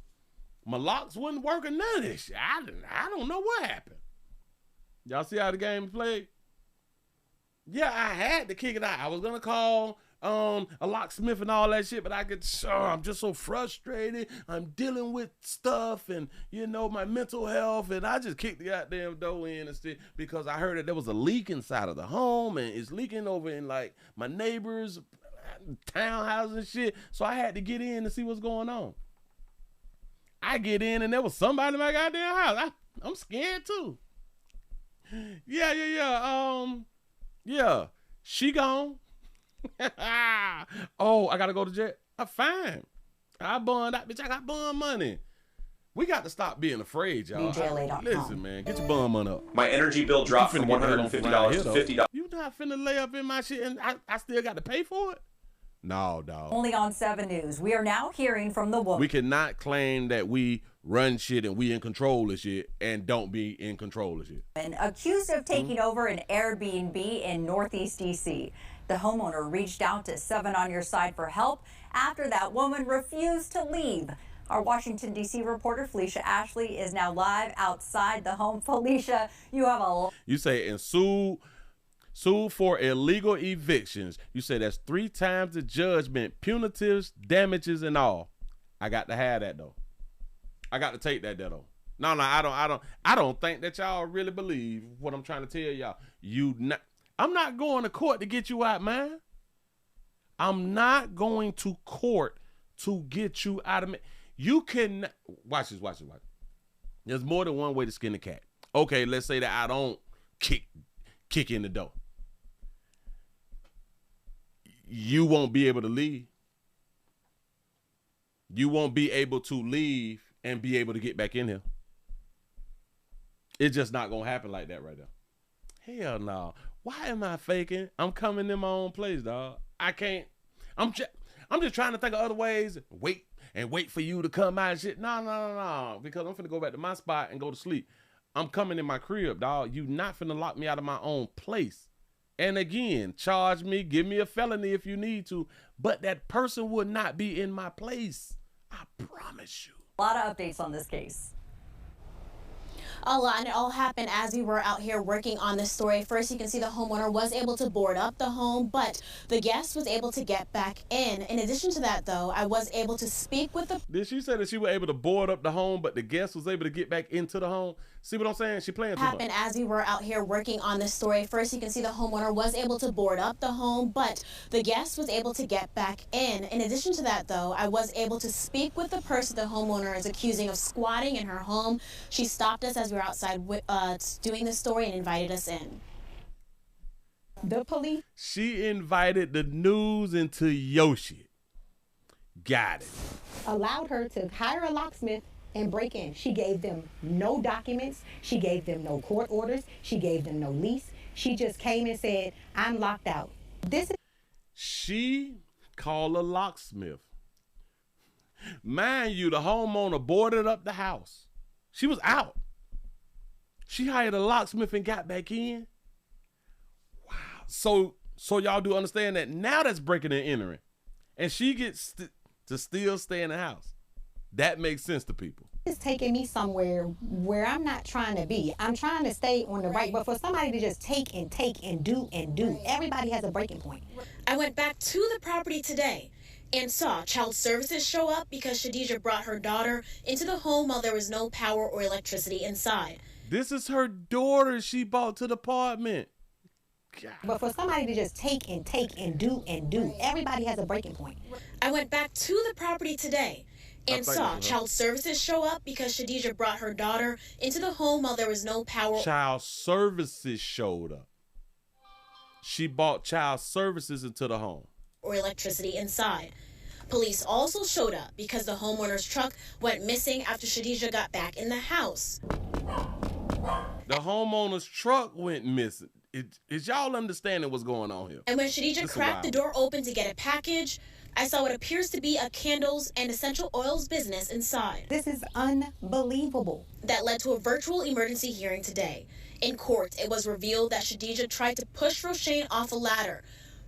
My locks wasn't working, none of this shit. I don't know what happened. Y'all see how the game played? Yeah, I had to kick it out. I was gonna call a locksmith and all that shit, but I'm just so frustrated. I'm dealing with stuff and, you know, my mental health, and I just kicked the goddamn door in instead because I heard that there was a leak inside of the home, and it's leaking over in like my neighbors' townhouses and shit. So I had to get in to see what's going on. I get in and there was somebody in my goddamn house. I'm scared too. Yeah. She gone. Oh, I gotta go to jail. Fine. I bond that bitch. I got bond money. We got to stop being afraid, y'all. Listen, man, get your bond money up. My energy bill dropped from $150 to $50. You not finna lay up in my shit and I still got to pay for it? No, dog. Only on 7 News. We are now hearing from the woman. We cannot claim that we run shit and we in control of shit and don't be in control of shit. Accused of taking over an Airbnb in Northeast D.C. The homeowner reached out to 7 on Your Side for help after that woman refused to leave. Our Washington, D.C. reporter Felicia Ashley is now live outside the home. Felicia, you have a... You say, and sue for illegal evictions. You say that's 3 times the judgment, punitives, damages, and all. I got to have that, though. I got to take that though. No, I don't think that y'all really believe what I'm trying to tell y'all. I'm not going to court to get you out, man. I'm not going to court to get you out of me. You can watch this. There's more than one way to skin a cat. Okay, let's say that I don't kick in the door. You won't be able to leave. You won't be able to leave and be able to get back in here. It's just not gonna happen like that right now. Hell no. Why am I faking? I'm coming in my own place, dog. I can't. I'm just trying to think of other ways. Wait for you to come out and shit. No. Because I'm finna go back to my spot and go to sleep. I'm coming in my crib, dog. You not finna lock me out of my own place. And again, charge me, give me a felony if you need to, but that person would not be in my place. I promise you. A lot of updates on this case. A lot, and it all happened as we were out here working on this story. First, you can see the homeowner was able to board up the home, but the guest was able to get back in. In addition to that, though, I was able to speak with the... Did she say that she was able to board up the home, but the guest was able to get back into the home? See what I'm saying? She playing too much. Happened as we were out here working on this story. First, you can see the homeowner was able to board up the home, but the guest was able to get back in. In addition to that, though, I was able to speak with the person the homeowner is accusing of squatting in her home. She stopped us as we were outside doing this story and invited us in. The police. She invited the news into your shit. Got it. Allowed her to hire a locksmith and break in. She gave them no documents. She gave them no court orders. She gave them no lease. She just came and said, I'm locked out. She called a locksmith. Mind you, the homeowner boarded up the house. She was out. She hired a locksmith and got back in. Wow. So y'all do understand that now that's breaking and entering. And she gets to still stay in the house. That makes sense to people. It's taking me somewhere where I'm not trying to be. I'm trying to stay on the right, but for somebody to just take and do, everybody has a breaking point. I went back to the property today and saw child services show up because Shadija brought her daughter into the home while there was no power or electricity inside. This is her daughter she brought to the apartment. God. But for somebody to just take and do, everybody has a breaking point. I went back to the property today and saw child services show up because Shadija brought her daughter into the home while there was no power. Child services showed up. She brought child services into the home. or electricity inside. Police also showed up because the homeowner's truck went missing after Khadijah got back in the house. The homeowner's truck went missing. Is y'all understanding what's going on here? And when Khadijah cracked the door open to get a package, I saw what appears to be a candles and essential oils business inside. This is unbelievable. That led to a virtual emergency hearing today. In court, it was revealed that Khadijah tried to push Roshane off a ladder,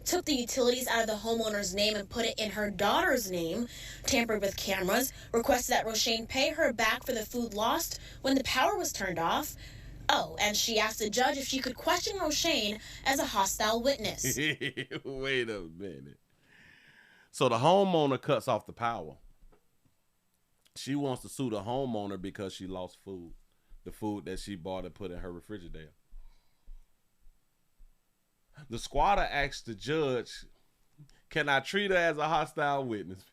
took the utilities out of the homeowner's name and put it in her daughter's name, tampered with cameras, requested that Roshane pay her back for the food lost when the power was turned off. Oh, and she asked the judge if she could question Roshane as a hostile witness. Wait a minute. So the homeowner cuts off the power. She wants to sue the homeowner because she lost food. The food that she bought and put in her refrigerator. The squatter asked the judge, can I treat her as a hostile witness?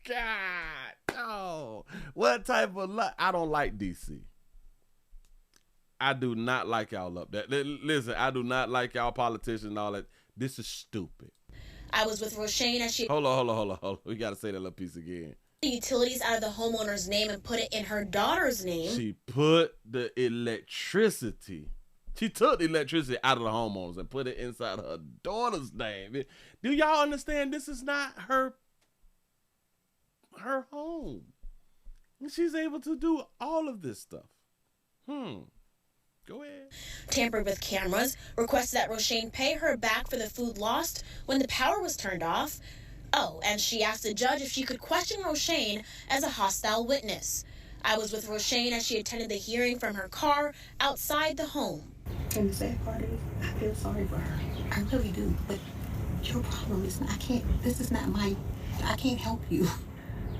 God, oh, what type of luck? I don't like DC. I do not like y'all up there. Listen, I do not like y'all politicians and all that. This is stupid. I was with Roshane as she... Hold on. We got to say that little piece again. The utilities out of the homeowner's name and put it in her daughter's name. She put the electricity. She took the electricity out of the homeowners and put it inside her daughter's name. Do y'all understand? This is not her home. She's able to do all of this stuff. Go ahead. Tampered with cameras, requested that Roshane pay her back for the food lost when the power was turned off. Oh, and she asked the judge if she could question Roshane as a hostile witness. I was with Roshane as she attended the hearing from her car outside the home. And the sad part is, I feel sorry for her. I really do. But your problem is, I can't help you.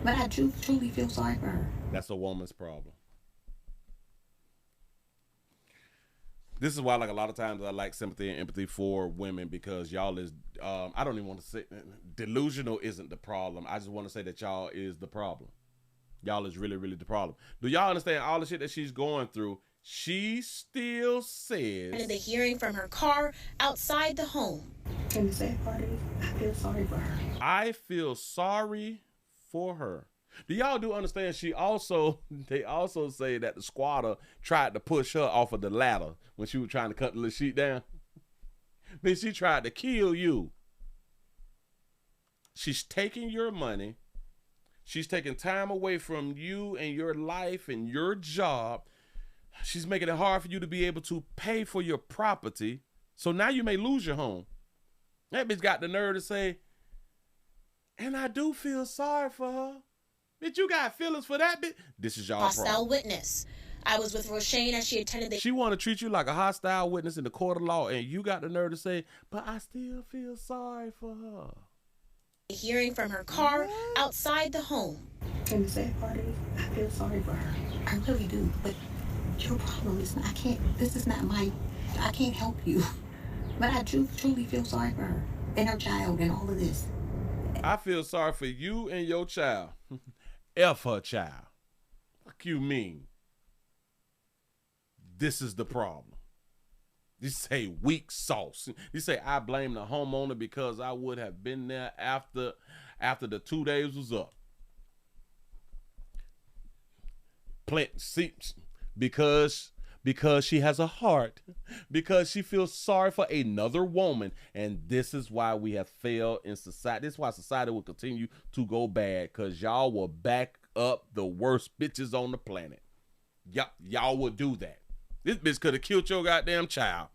But I do truly feel sorry for her. That's a woman's problem. This is why, like, a lot of times I like sympathy and empathy for women, because y'all is, I don't even want to say, delusional isn't the problem. I just want to say that y'all is the problem. Y'all is really, really the problem. Do y'all understand all the shit that she's going through? She still says... And the hearing from her car outside the home. And the sad part is, I feel sorry for her. I feel sorry for her. Do y'all do understand they also say that the squatter tried to push her off of the ladder when she was trying to cut the little sheet down? Then she tried to kill you. She's taking your money. She's taking time away from you and your life and your job. She's making it hard for you to be able to pay for your property. So now you may lose your home. That bitch got the nerve to say, and I do feel sorry for her. Bitch, you got feelings for that bitch? This is y'all hostile problem. Witness. I was with Roshane as she attended the... She want to treat you like a hostile witness in the court of law, and you got the nerve to say, but I still feel sorry for her. Hearing from her car outside the home. And the sad part is, I feel sorry for her. I really do. But your problem is, I can't help you. But I do truly feel sorry for her and her child and all of this. I feel sorry for you and your child. F her child. What you mean? This is the problem. You say weak sauce. You say I blame the homeowner because I would have been there after the 2 days was up. Plant seeps because she has a heart, because she feels sorry for another woman, and this is why we have failed in society. This is why society will continue to go bad, because y'all will back up the worst bitches on the planet. Y'all will do that. This bitch could have killed your goddamn child.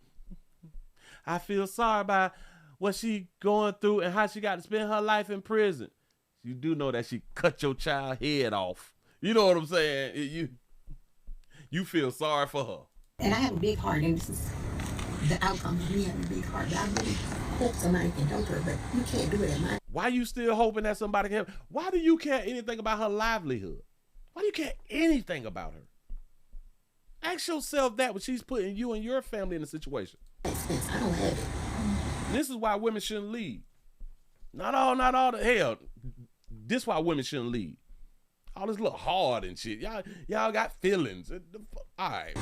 I feel sorry about what she going through and how she got to spend her life in prison. You do know that she cut your child head off. You know what I'm saying? You feel sorry for her. And I have a big heart, and this is the outcome of me having a big heart. But I really hope somebody can help her, but you can't do it at my... Why you still hoping that somebody can help? Why do you care anything about her livelihood? Why do you care anything about her? Ask yourself that when she's putting you and your family in a situation. I don't have it. This is why women shouldn't lead. Not all the hell. This is why women shouldn't lead. All this look hard and shit. Y'all got feelings. All right.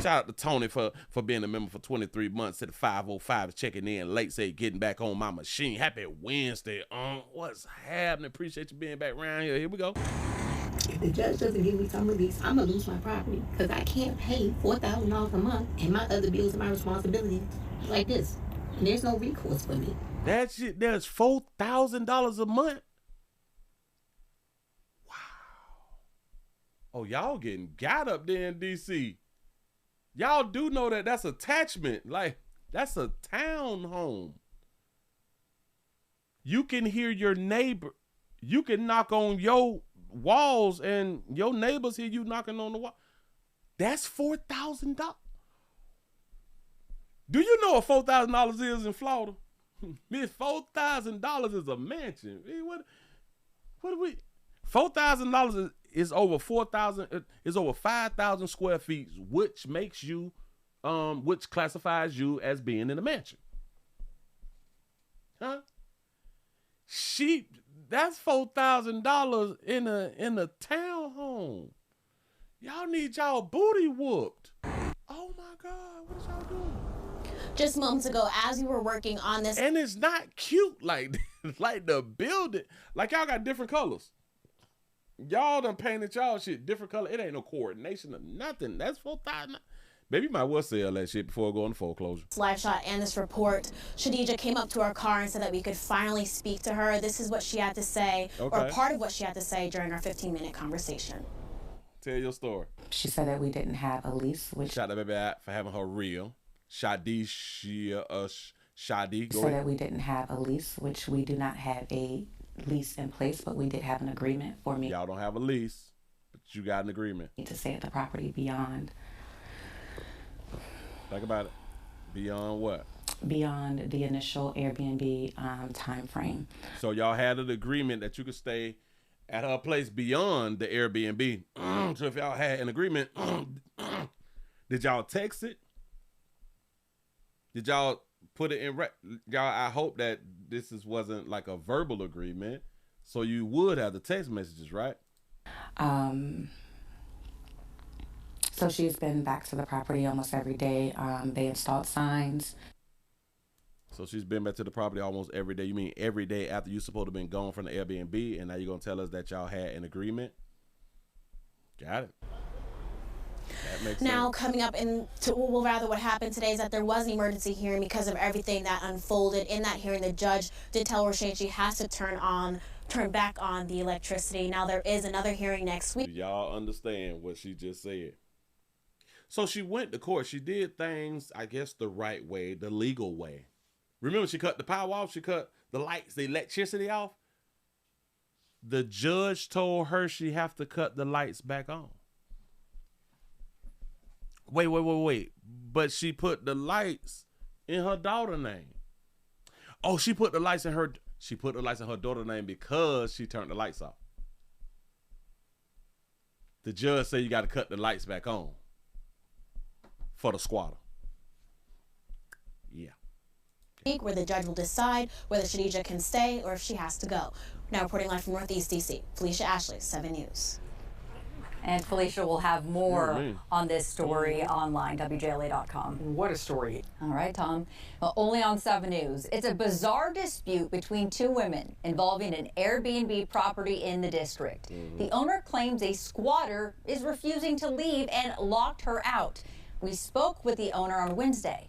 Shout out to Tony for being a member for 23 months. At 505 checking in late. Say getting back on my machine. Happy Wednesday. What's happening? Appreciate you being back around here. Here we go. If the judge doesn't give me some release, I'm gonna lose my property because I can't pay $4,000 a month and my other bills and my responsibilities like this. And there's no recourse for me. That shit, there's $4,000 a month. Wow. Oh, y'all getting got up there in DC. Y'all do know that that's attachment. Like, that's a town home. You can hear your neighbor. You can knock on your walls and your neighbors hear you knocking on the wall. That's $4,000. Do you know what $4,000 is in Florida? $4,000 is a mansion. What do we? $4,000 is over 4,000. Is over 5,000 square feet, which makes you, which classifies you as being in a mansion. Huh? That's $4,000 in a townhome. Y'all need y'all booty whooped. Oh my God, what is y'all doing? Just moments ago, as we were working on this, and it's not cute like the building. Like y'all got different colors. Y'all done painted y'all shit different color. It ain't no coordination or nothing. That's $4,000. Baby might well sell that shit before going to foreclosure. Live shot and this report, Shadija came up to our car and said that we could finally speak to her. This is what she had to say, or part of what she had to say during our 15-minute conversation. Tell your story. She said that we didn't have a lease, which shout out baby out for having her real. Shadi, Shadi. Go said ahead. That we didn't have a lease, which we do not have a lease in place, but we did have an agreement for me. Y'all don't have a lease, but you got an agreement to stay at the property beyond. Think about it. Beyond what? Beyond the initial Airbnb time frame. So y'all had an agreement that you could stay at her place beyond the Airbnb. So if y'all had an agreement, did y'all text it? Did y'all put it in? Y'all, I hope that wasn't like a verbal agreement, so you would have the text messages, right? So she's been back to the property almost every day. They installed signs. So she's been back to the property almost every day. You mean every day after you supposed to have been gone from the Airbnb, and now you're going to tell us that y'all had an agreement? Got it. That makes now, sense. Coming up what happened today is that there was an emergency hearing because of everything that unfolded. In that hearing, the judge did tell Roshane she has to turn back on the electricity. Now, there is another hearing next week. Do y'all understand what she just said? So she went to court. She did things, I guess, the right way, the legal way. Remember, she cut the power off. She cut the lights, the electricity off. The judge told her she have to cut the lights back on. Wait. But she put the lights in her daughter's name. Oh, she put the lights in her daughter's name because she turned the lights off. The judge said you got to cut the lights back on for the squatter. Yeah. Where the judge will decide whether Shadija can stay or if she has to go. Now reporting live from Northeast DC, Felicia Ashley, 7 News. And Felicia will have more on this story online, WJLA.com. What a story. All right, Tom. Well, only on 7 News. It's a bizarre dispute between two women involving an Airbnb property in the district. The owner claims a squatter is refusing to leave and locked her out. We spoke with the owner on Wednesday.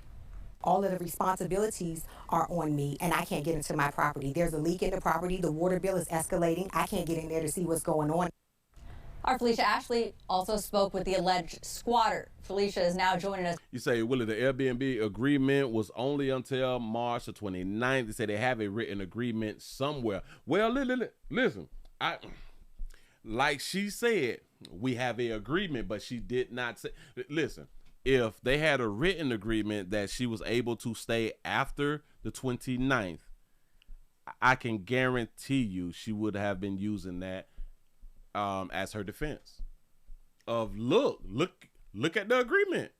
All of the responsibilities are on me, and I can't get into my property. There's a leak in the property. The water bill is escalating. I can't get in there to see what's going on. Our Felicia Ashley also spoke with the alleged squatter. Felicia is now joining us. You say, Willie, the Airbnb agreement was only until March the 29th. They say they have a written agreement somewhere. Well, listen, like she said, we have a agreement, but she did not say, listen, if they had a written agreement that she was able to stay after the 29th, I can guarantee you she would have been using that as her defense of look at the agreement.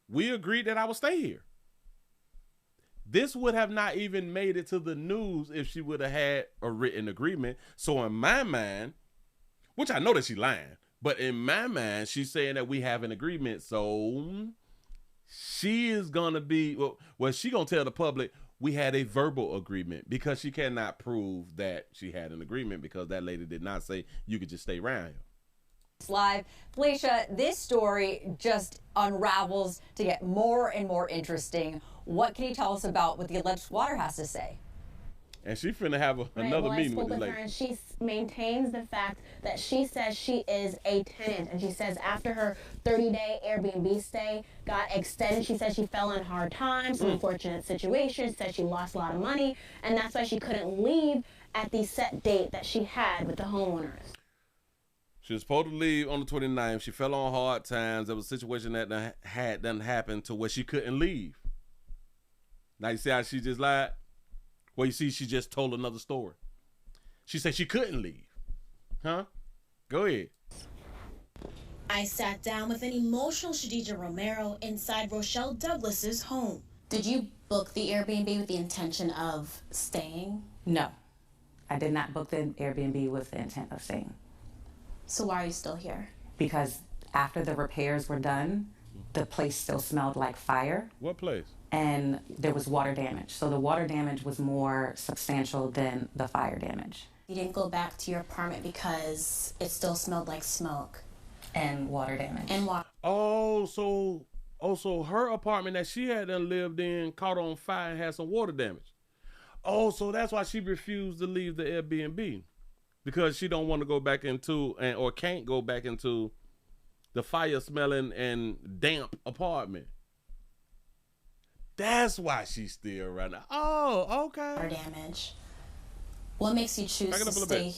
We agreed that I would stay here. This would have not even made it to the news if she would have had a written agreement. So in my mind, which I know that she lying, But in my mind, she's saying that we have an agreement. So she is going to be, well, she going to tell the public we had a verbal agreement, because she cannot prove that she had an agreement, because that lady did not say you could just stay around here. Live. Felicia, this story just unravels to get more and more interesting. What can you tell us about what the alleged squatter has to say? And she finna have another meeting with the lady. And she maintains the fact that she says she is a tenant. And she says after her 30-day Airbnb stay got extended, she says she fell in hard times, unfortunate situations, said she lost a lot of money, and that's why she couldn't leave at the set date that she had with the homeowners. She was supposed to leave on the 29th. She fell on hard times. There was a situation that had done happened to where she couldn't leave. Now you see how she just lied? Well, you see, she just told another story. She said she couldn't leave. Huh? Go ahead. I sat down with an emotional Shadija Romero inside Rochelle Douglas's home. Did you book the Airbnb with the intention of staying? No, I did not book the Airbnb with the intent of staying. So why are you still here? Because after the repairs were done, the place still smelled like fire. What place? And there was water damage. So the water damage was more substantial than the fire damage. You didn't go back to your apartment because it still smelled like smoke. And water damage. And water. So her apartment that she had done lived in caught on fire and had some water damage. Oh, so that's why she refused to leave the Airbnb. Because she don't want to go back into, or can't go back into, the fire smelling and damp apartment. That's why she's still right now. Oh, okay. Water damage. What makes you choose to stay?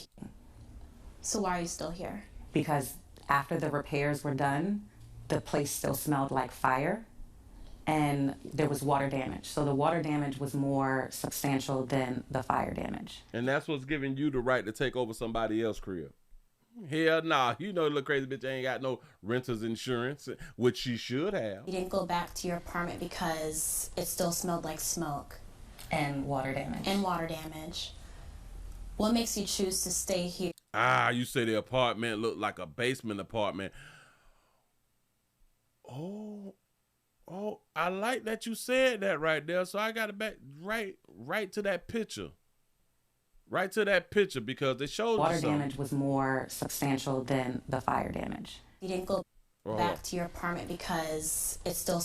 So why are you still here? Because after the repairs were done, the place still smelled like fire, and there was water damage. So the water damage was more substantial than the fire damage. And that's what's giving you the right to take over somebody else's crib. Hell nah, you know the little crazy bitch ain't got no renter's insurance, which she should have. You didn't go back to your apartment because it still smelled like smoke. And water damage. And water damage. What makes you choose to stay here? Ah, you say the apartment looked like a basement apartment. Oh, I like that you said that right there. So I got it back right to that picture. Right to that picture, because they showed water you something. Damage was more substantial than the fire damage. You didn't go back to your apartment because it's still.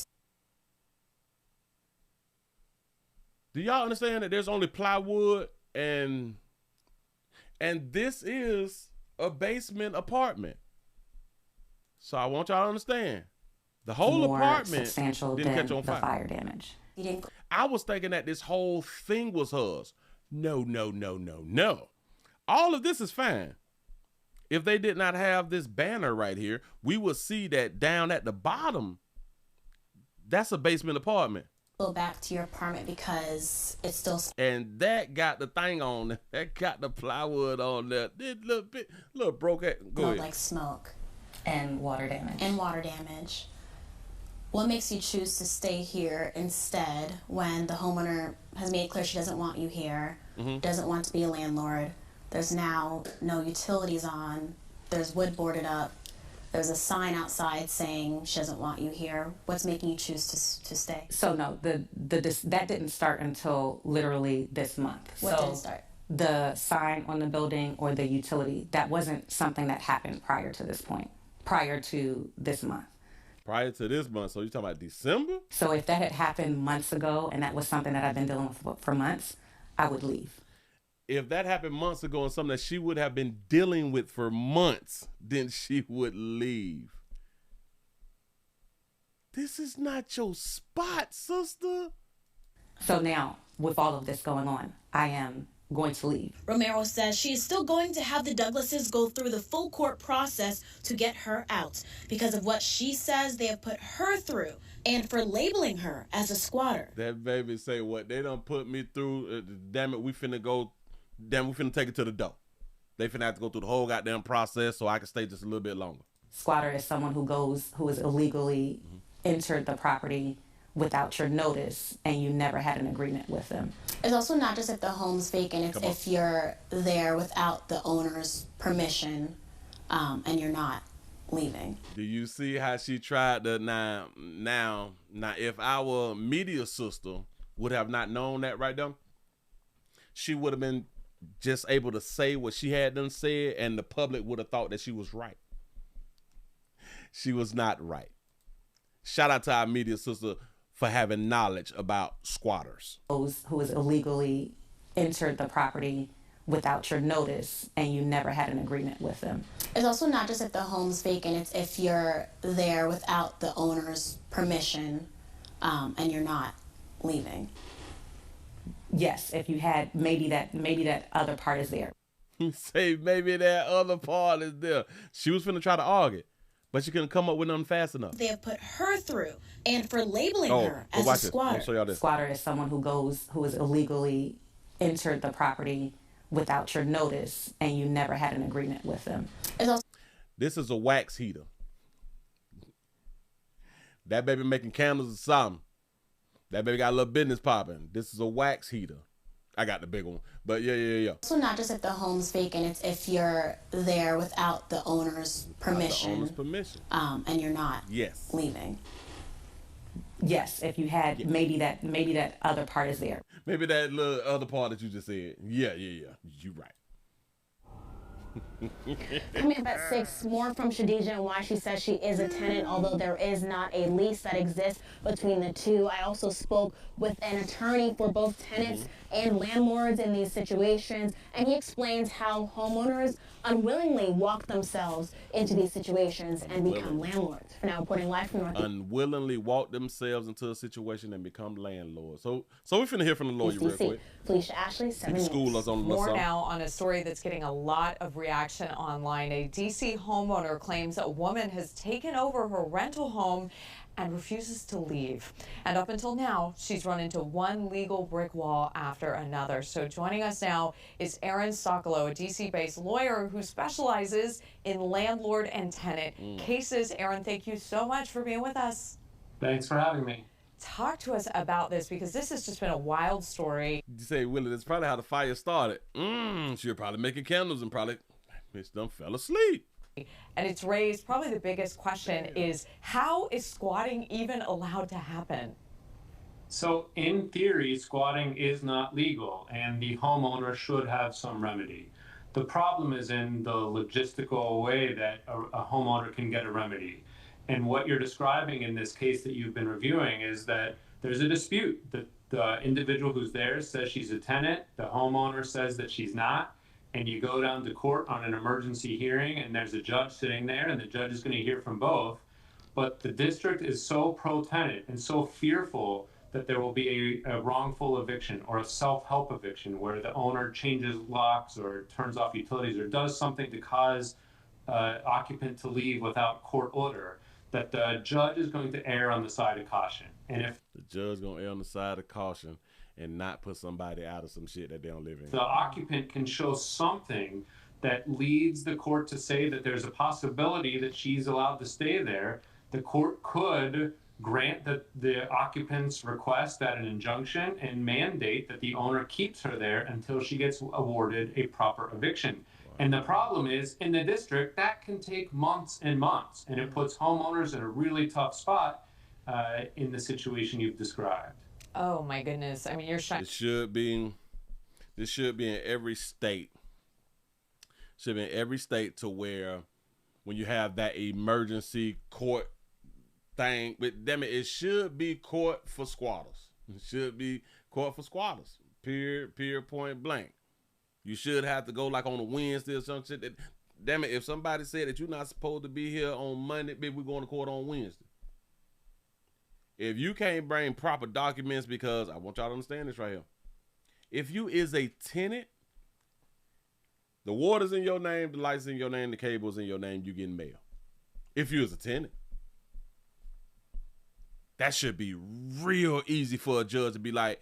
Do y'all understand that there's only plywood and this is a basement apartment? So I want y'all to understand. The whole more apartment substantial didn't than catch on the fire. fire damage. You didn't. I was thinking that this whole thing was hers. No. All of this is fine. If they did not have this banner right here, we would see that down at the bottom, that's a basement apartment. Go back to your apartment because it's still. And that got the thing on there. That got the plywood on there. This little broke. Go ahead. Like smoke. And water damage. And water damage. What makes you choose to stay here instead when the homeowner has made it clear she doesn't want you here, doesn't want to be a landlord? There's now no utilities on. There's wood boarded up. There's a sign outside saying she doesn't want you here. What's making you choose to stay? So no, that didn't start until literally this month. What didn't start? The sign on the building or the utility, that wasn't something that happened prior to this point, prior to this month. Prior to this month, so you're talking about December? So if that had happened months ago and that was something that I've been dealing with for months, I would leave. If that happened months ago and something that she would have been dealing with for months, then she would leave. This is not your spot, sister. So now, with all of this going on, I am going to leave. Romero says she is still going to have the Douglases go through the full court process to get her out because of what she says they have put her through and for labeling her as a squatter. That baby say what they done put me through. Damn it, we finna take it to the door. They finna have to go through the whole goddamn process so I can stay just a little bit longer. Squatter is someone who is illegally entered the property without your notice and you never had an agreement with them. It's also not just if the home's vacant, it's if you're there without the owner's permission and you're not leaving. Do you see how she tried to now if our media sister would have not known that right there, she would have been just able to say what she had done said, and the public would have thought that she was right. She was not right. Shout out to our media sister for having knowledge about squatters. Those who has illegally entered the property without your notice and you never had an agreement with them. It's also not just if the home's vacant, it's if you're there without the owner's permission and you're not leaving. Yes, if you had maybe that other part is there. Say maybe that other part is there. She was finna try to argue, but she couldn't come up with nothing fast enough. They have put her through, and for labeling her as a squatter. Show y'all this. Squatter is someone who has illegally entered the property without your notice and you never had an agreement with them. This is a wax heater. That baby making candles or something. That baby got a little business popping. This is a wax heater. I got the big one, but yeah. Also not just if the home's vacant, it's if you're there without the owner's permission. And you're not leaving. Yes, if you had maybe that other part is there. Maybe that little other part that you just said. Yeah. You right. Coming up at 6, more from Shadija and why she says she is a tenant, although there is not a lease that exists between the two. I also spoke with an attorney for both tenants and landlords in these situations, and he explains how homeowners unwillingly walk themselves into these situations and become landlords. For now, reporting live from Northeast. Unwillingly walk themselves into a situation and become landlords. So we're finna hear from the lawyer real quick. Felicia Ashley, 7 News. School us on More now on a story that's getting a lot of reaction online. A D.C. homeowner claims a woman has taken over her rental home and refuses to leave. And up until now, she's run into one legal brick wall after another. So joining us now is Aaron Sokolow, a D.C.-based lawyer who specializes in landlord and tenant cases. Aaron, thank you so much for being with us. Thanks for having me. Talk to us about this, because this has just been a wild story. You say, Willie, that's probably how the fire started. She was probably making candles and probably Miss Dumb fell asleep. And it's raised, probably the biggest question is, how is squatting even allowed to happen? So in theory, squatting is not legal and the homeowner should have some remedy. The problem is in the logistical way that a homeowner can get a remedy. And what you're describing in this case that you've been reviewing is that there's a dispute. The individual who's there says she's a tenant, the homeowner says that she's not, and you go down to court on an emergency hearing and there's a judge sitting there and the judge is going to hear from both. But the district is so pro-tenant and so fearful that there will be a wrongful eviction or a self-help eviction where the owner changes locks or turns off utilities or does something to cause occupant to leave without court order, that the judge is going to err on the side of caution. And if the judge is going to err on the side of caution and not put somebody out of some shit that they don't live in. The occupant can show something that leads the court to say that there's a possibility that she's allowed to stay there, the court could grant the occupant's request at an injunction and mandate that the owner keeps her there until she gets awarded a proper eviction. And the problem is, in the district, that can take months and months, and it puts homeowners in a really tough spot in the situation you've described. Oh my goodness! I mean, you're This should be in every state. Should be in every state to where, when you have that emergency court thing, but damn it, it should be court for squatters. It should be court for squatters. Period. Point blank. You should have to go like on a Wednesday or some shit. Damn it, if somebody said that you're not supposed to be here on Monday, baby, we're going to court on Wednesday. If you can't bring proper documents, because I want y'all to understand this right here. If you is a tenant, the water's in your name, the lights in your name, the cable's in your name, you getting mail. If you is a tenant. That should be real easy for a judge to be like,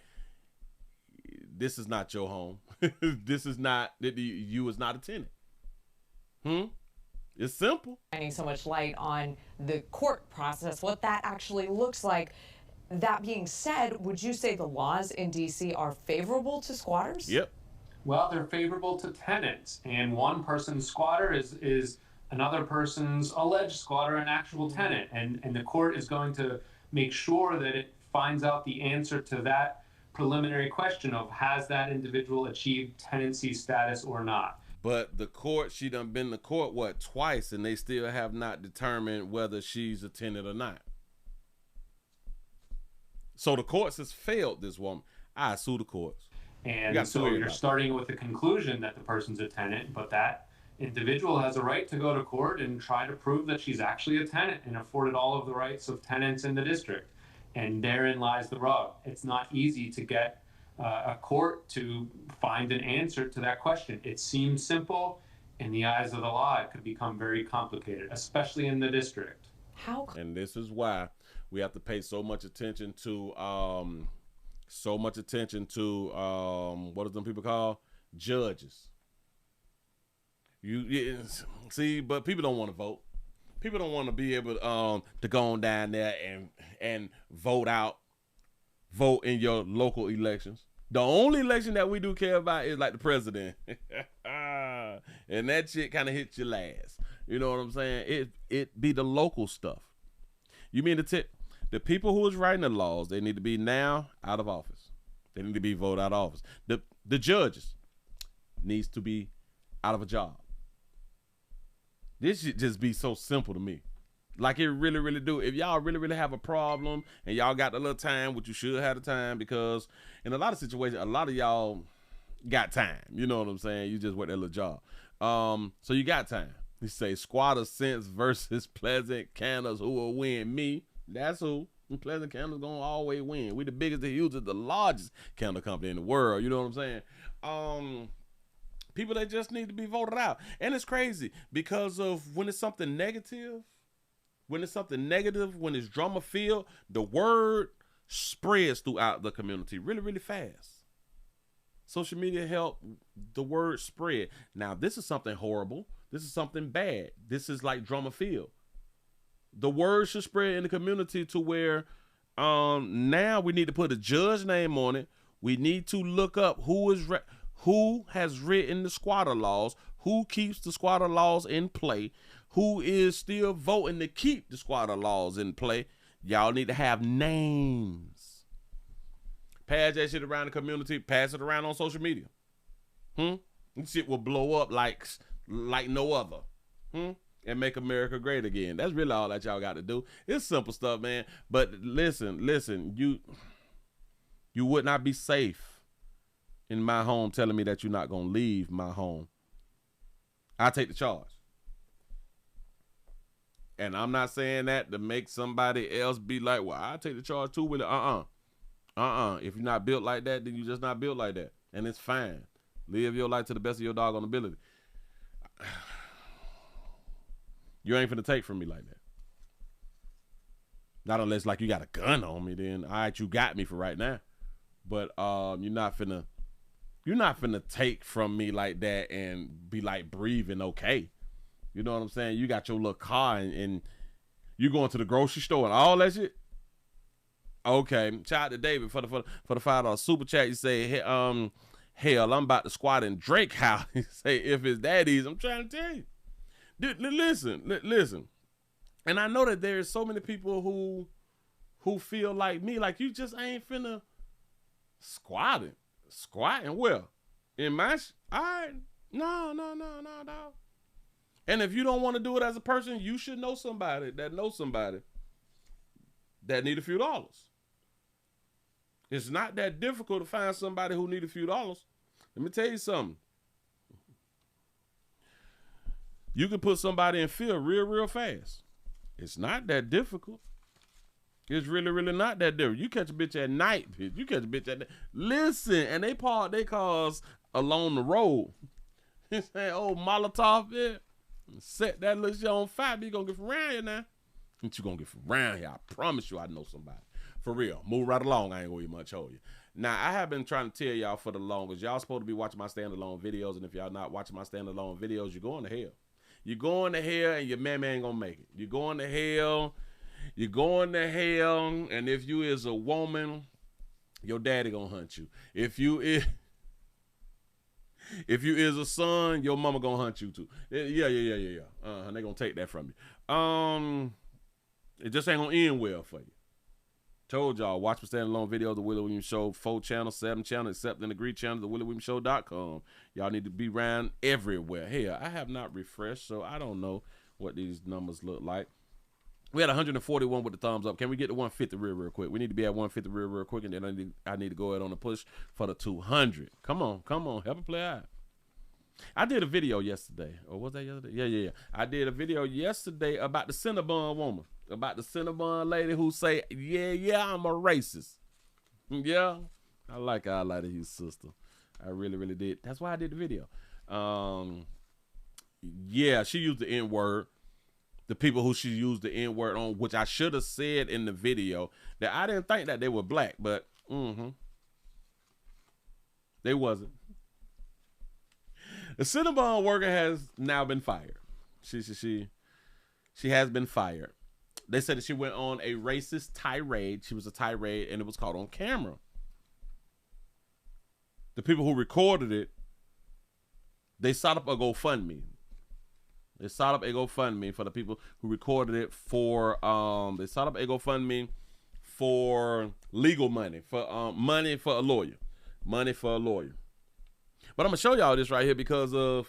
this is not your home. This is not, you is not a tenant. It's simple. Shining so much light on the court process, what that actually looks like. That being said, would you say the laws in D.C. are favorable to squatters? Yep. Well, they're favorable to tenants, and one-person squatter is another person's alleged squatter an actual tenant, and the court is going to make sure that it finds out the answer to that preliminary question of has that individual achieved tenancy status or not. But the court, she done been to court, what, twice, and they still have not determined whether she's a tenant or not. So the courts has failed this woman. I sue the courts. And so you're starting with the conclusion that the person's a tenant, but that individual has a right to go to court and try to prove that she's actually a tenant and afforded all of the rights of tenants in the district. And therein lies the rub. It's not easy to get a court to find an answer to that question. It seems simple. In the eyes of the law, it could become very complicated, especially in the district. And this is why we have to pay so much attention to what do them people call judges. See, but people don't want to vote. People don't want to be able to go on down there and vote in your local elections. The only election that we do care about is like the president. And that shit kind of hits you last. You know what I'm saying? It be the local stuff. You mean the people who is writing the laws, they need to be now out of office. They need to be voted out of office. The judges needs to be out of a job. This should just be so simple to me. Like it really, really do. If y'all really, really have a problem and y'all got a little time, which you should have the time, because in a lot of situations, a lot of y'all got time. You know what I'm saying? You just work that little job. So you got time. You say Squatter Sense versus Pleasant Candles, who will win? Me. That's who. Pleasant Candles gonna always win. We the biggest, the hugest, the largest candle company in the world. You know what I'm saying? People that just need to be voted out. And it's crazy because of when it's something negative, when it's drama filled, the word spreads throughout the community really, really fast. Social media help the word spread. Now, this is something horrible. This is something bad. This is like drama filled. The word should spread in the community to where now we need to put a judge name on it. We need to look up who has written the squatter laws, who keeps the squatter laws in play, who is still voting to keep the squatter laws in play. Y'all need to have names. Pass that shit around the community. Pass it around on social media. This shit will blow up like no other. And make America great again. That's really all that y'all got to do. It's simple stuff, man. But listen, you would not be safe in my home telling me that you're not going to leave my home. I take the charge. And I'm not saying that to make somebody else be like, well, I take the charge too, Willie. If you're not built like that, then you're just not built like that. And it's fine. Live your life to the best of your doggone ability. You ain't finna take from me like that. Not unless like you got a gun on me, then all right, you got me for right now. But you're not finna take from me like that and be like breathing okay. You know what I'm saying? You got your little car and you going to the grocery store and all that shit. Okay, shout out to David for the $5 super chat. You say, hey, hell, I'm about to squat in Drake house. You say, if it's that easy, I'm trying to tell you. Dude, listen. And I know that there's so many people who feel like me, like you just ain't finna squatting. Well, in my all right, no. And if you don't want to do it as a person, you should know somebody that need a few dollars. It's not that difficult to find somebody who need a few dollars. Let me tell you something. You can put somebody in fear real fast. It's not that difficult. It's really, really not that difficult. You catch a bitch at night, bitch. You catch a bitch at night. Listen, and they park their cars along the road. It's that old Molotov there. Set that little shit on fire. You gonna get from around here now. What you gonna get from around here? I promise you I know somebody. For real. Move right along. I ain't gonna much hold you. Now, I have been trying to tell y'all for the longest. Y'all supposed to be watching my standalone videos, and if y'all not watching my standalone videos, you're going to hell. You're going to hell, and your man ain't gonna make it. You're going to hell, and if you is a woman, your daddy gonna hunt you. If you If you is a son, your mama gonna hunt you too. Yeah. They gonna take that from you. It just ain't gonna end well for you. Told y'all, watch my standalone video of the Willie Williams Show, 4 channels, 7 channels, except and agree channel, the WillieWilliamsShow.com. Y'all need to be around everywhere. Hell, I have not refreshed, so I don't know what these numbers look like. We had 141 with the thumbs up. Can we get to 150 real quick? We need to be at 150 real quick, and then I need to go ahead on the push for the 200. Come on. Help a play out. I did a video yesterday. Or was that yesterday? Yeah. I did a video yesterday about the Cinnabon woman. About the Cinnabon lady who say, yeah, I'm a racist. Yeah. I like how I like his sister. I really did. That's why I did the video. Yeah, she used the N-word. The people who she used the N-word on, which I should have said in the video, that I didn't think that they were black, but they wasn't. The Cinnabon worker has now been fired. She has been fired. They said that she went on a racist tirade. She was a tirade, and it was caught on camera. The people who recorded it, they set up a GoFundMe. They set up a GoFundMe for the people who recorded it for, they set up a GoFundMe for legal money, for money for a lawyer. Money for a lawyer. But I'm going to show y'all this right here because of,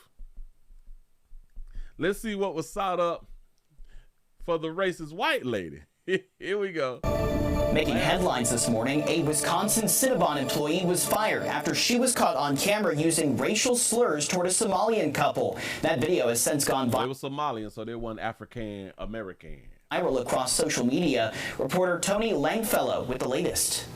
let's see what was set up for the racist white lady. Here we go. Making headlines this morning, a Wisconsin Cinnabon employee was fired after she was caught on camera using racial slurs toward a Somalian couple. That video has since gone viral. They were Somalian, so they weren't African American. Viral across social media. Reporter Tony Langfellow with the latest.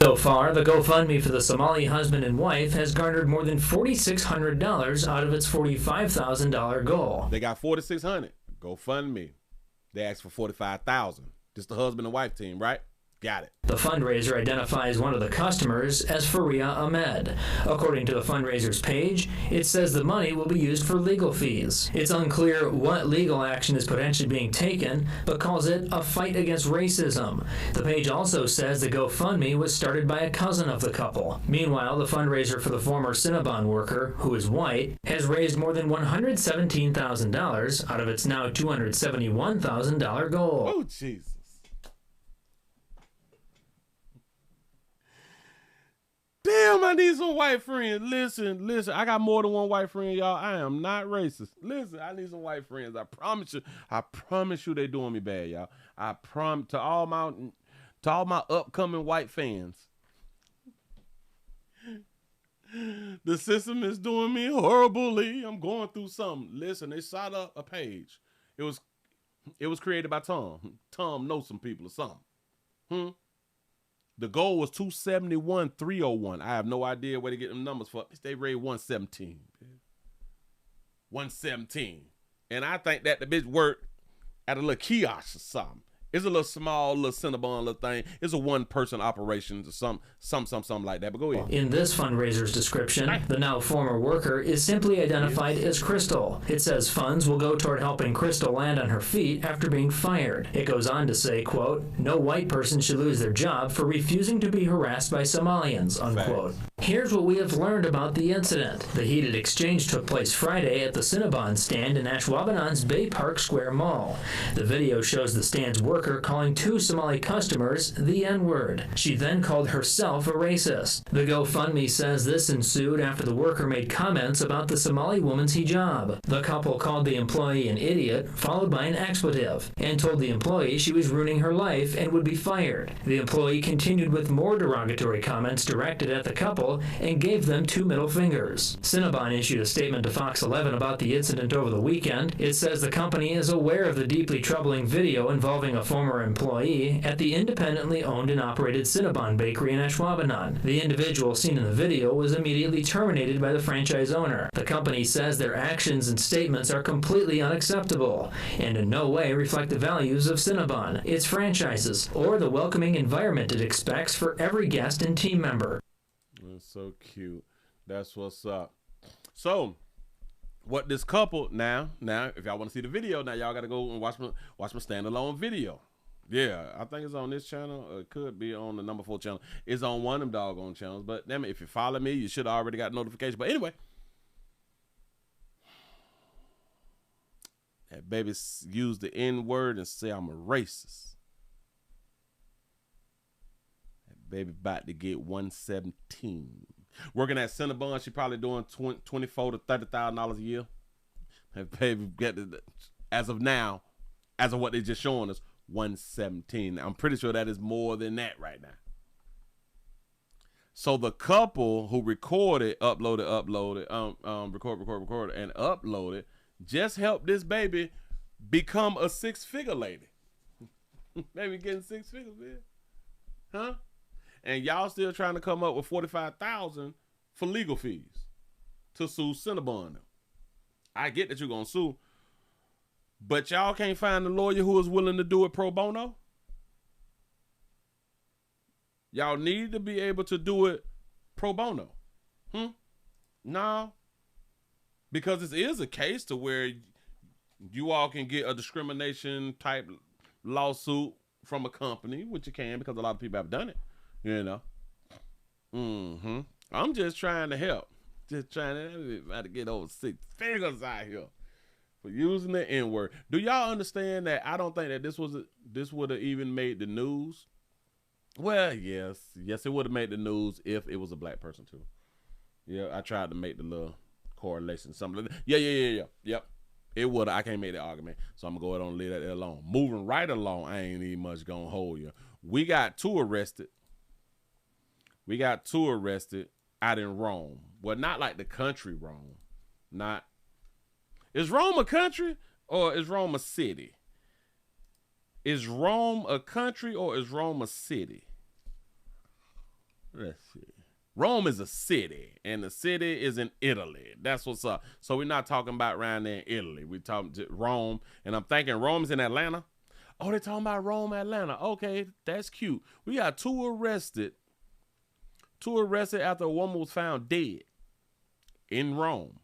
So far, the GoFundMe for the Somali husband and wife has garnered more than $4,600 out of its $45,000 goal. They got $4,600. GoFundMe. They asked for $45,000. This the husband and wife team, right? Got it. The fundraiser identifies one of the customers as Faria Ahmed. According to the fundraiser's page, it says the money will be used for legal fees. It's unclear what legal action is potentially being taken, but calls it a fight against racism. The page also says the GoFundMe was started by a cousin of the couple. Meanwhile, the fundraiser for the former Cinnabon worker, who is white, has raised more than $117,000 out of its now $271,000 goal. Oh, Jesus. Damn, I need some white friends. Listen, I got more than one white friend, y'all. I am not racist. Listen, I need some white friends. I promise you they doing me bad, y'all. I promise to all my upcoming white fans. The system is doing me horribly. I'm going through something. Listen, they set up a page. It was created by Tom. Tom knows some people or something. The goal was 271,301. I have no idea where to get them numbers for. They raised 117. 117. And I think that the bitch worked at a little kiosk or something. It's a little small, little Cinnabon little thing. It's a one-person operation or something like that. But go ahead. In this fundraiser's description, the now former worker is simply identified as Crystal. It says funds will go toward helping Crystal land on her feet after being fired. It goes on to say, quote, no white person should lose their job for refusing to be harassed by Somalians, unquote. Here's what we have learned about the incident. The heated exchange took place Friday at the Cinnabon stand in Ashwaubenon's Bay Park Square Mall. The video shows the stand's worker calling 2 Somali customers the N-word. She then called herself a racist. The GoFundMe says this ensued after the worker made comments about the Somali woman's hijab. The couple called the employee an idiot, followed by an expletive, and told the employee she was ruining her life and would be fired. The employee continued with more derogatory comments directed at the couple and gave them 2 middle fingers. Cinnabon issued a statement to Fox 11 about the incident over the weekend. It says the company is aware of the deeply troubling video involving a former employee at the independently owned and operated Cinnabon bakery in Ashwaubenon. The individual seen in the video was immediately terminated by the franchise owner. The company says their actions and statements are completely unacceptable and in no way reflect the values of Cinnabon, its franchises, or the welcoming environment it expects for every guest and team member. That's so cute. That's what's up. So, what this couple now, if y'all want to see the video, now y'all got to go and watch my standalone video. Yeah, I think it's on this channel. It could be on the number 4 channel. It's on one of them doggone channels. But damn it, if you follow me, you should have already got notification. But anyway, That baby used the N-word and say I'm a racist. That baby about to get 117. Working at Cinnabon, she probably doing $24,000 to $30,000 a year. That baby get, as of now, as of what they're just showing us, 117. I'm pretty sure that is more than that right now. So the couple who recorded, recorded, and uploaded, just helped this baby become a six-figure lady. Baby getting six figures, man. Huh? And y'all still trying to come up with $45,000 for legal fees to sue Cinnabon. I get that you're gonna sue, but y'all can't find a lawyer who is willing to do it pro bono. Y'all need to be able to do it pro bono. No. Because this is a case to where you all can get a discrimination type lawsuit from a company, which you can because a lot of people have done it, you know. I'm just trying to help. Just trying to get over six figures out here for using the N-word. Do y'all understand that I don't think that this would have even made the news? Well, yes, it would have made the news if it was a black person too. Yeah, I tried to make the little correlation. Something. Yep. It would. I can't make the argument, so I'm gonna go ahead and leave that alone. Moving right along, I ain't even much gonna hold you. We got two arrested out in Rome. Well, not like the country Rome. Not. Is Rome a country or is Rome a city? Is Rome a country or is Rome a city? Let's see. Rome is a city, and the city is in Italy. That's what's up. So we're not talking about around there in Italy. We're talking to Rome, and I'm thinking Rome's in Atlanta. Oh, they're talking about Rome, Atlanta. Okay, that's cute. We got two arrested after a woman was found dead in Rome.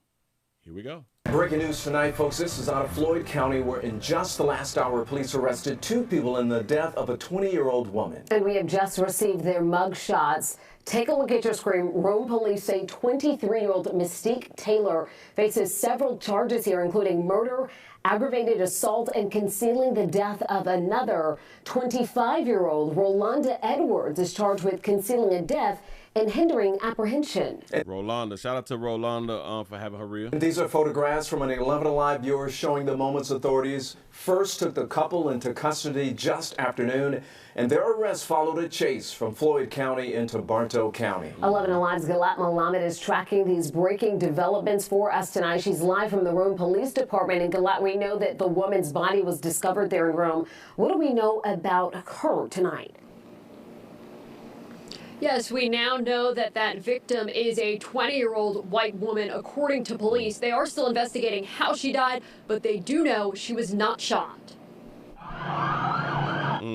Here we go. Breaking news tonight, folks. This is out of Floyd County, where in just the last hour, police arrested two people in the death of a 20-year-old woman. And we have just received their mug shots. Take a look at your screen. Rome police say 23-year-old Mystique Taylor faces several charges here, including murder, aggravated assault, and concealing the death of another. 25-year-old Rolanda Edwards is charged with concealing a death and hindering apprehension. Rolanda, shout out to Rolanda for having her real. These are photographs from an 11 Alive viewer showing the moments authorities first took the couple into custody just after noon, and their arrest followed a chase from Floyd County into Bartow County. 11 Alive's Galat Malamed is tracking these breaking developments for us tonight. She's live from the Rome Police Department. And Galat, we know that the woman's body was discovered there in Rome. What do we know about her tonight? Yes, we now know that that victim is a 20-year-old white woman, according to police. They are still investigating how she died, but they do know she was not shot.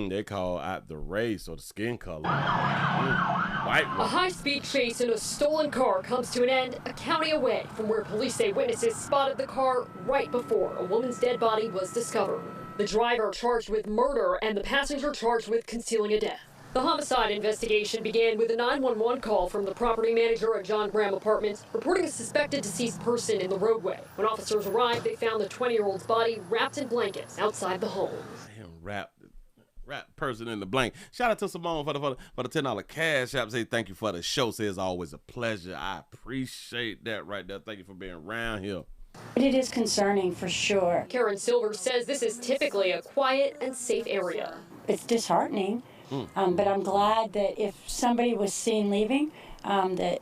They call out the race or the skin color. White woman. A high-speed chase in a stolen car comes to an end a county away from where police say witnesses spotted the car right before a woman's dead body was discovered. The driver charged with murder and the passenger charged with concealing a death. The homicide investigation began with a 911 call from the property manager at John Graham Apartments, reporting a suspected deceased person in the roadway. When officers arrived, they found the 20-year-old's body wrapped in blankets outside the home. Wrapped person in the blanket. Shout out to Simone for the $10 cash app. Say thank you for the show. Say it's always a pleasure. I appreciate that right there. Thank you for being around here. But it is concerning for sure. Karen Silver says this is typically a quiet and safe area. It's disheartening. But I'm glad that if somebody was seen leaving, that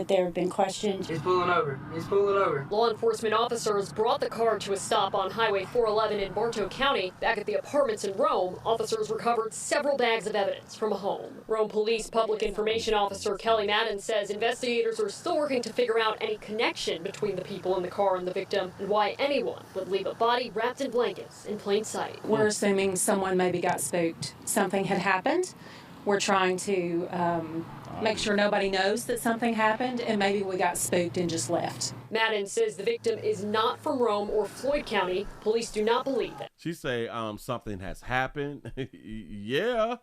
there have been questions. He's pulling over. Law enforcement officers brought the car to a stop on Highway 411 in Bartow County. Back at the apartments in Rome, officers recovered several bags of evidence from a home. Rome Police Public Information Officer Kelly Madden says investigators are still working to figure out any connection between the people in the car and the victim and why anyone would leave a body wrapped in blankets in plain sight. We're assuming someone maybe got spooked. Something had happened. We're trying to make sure nobody knows that something happened, and maybe we got spooked and just left. Madden says the victim is not from Rome or Floyd County. Police do not believe it. She say something has happened. Yeah.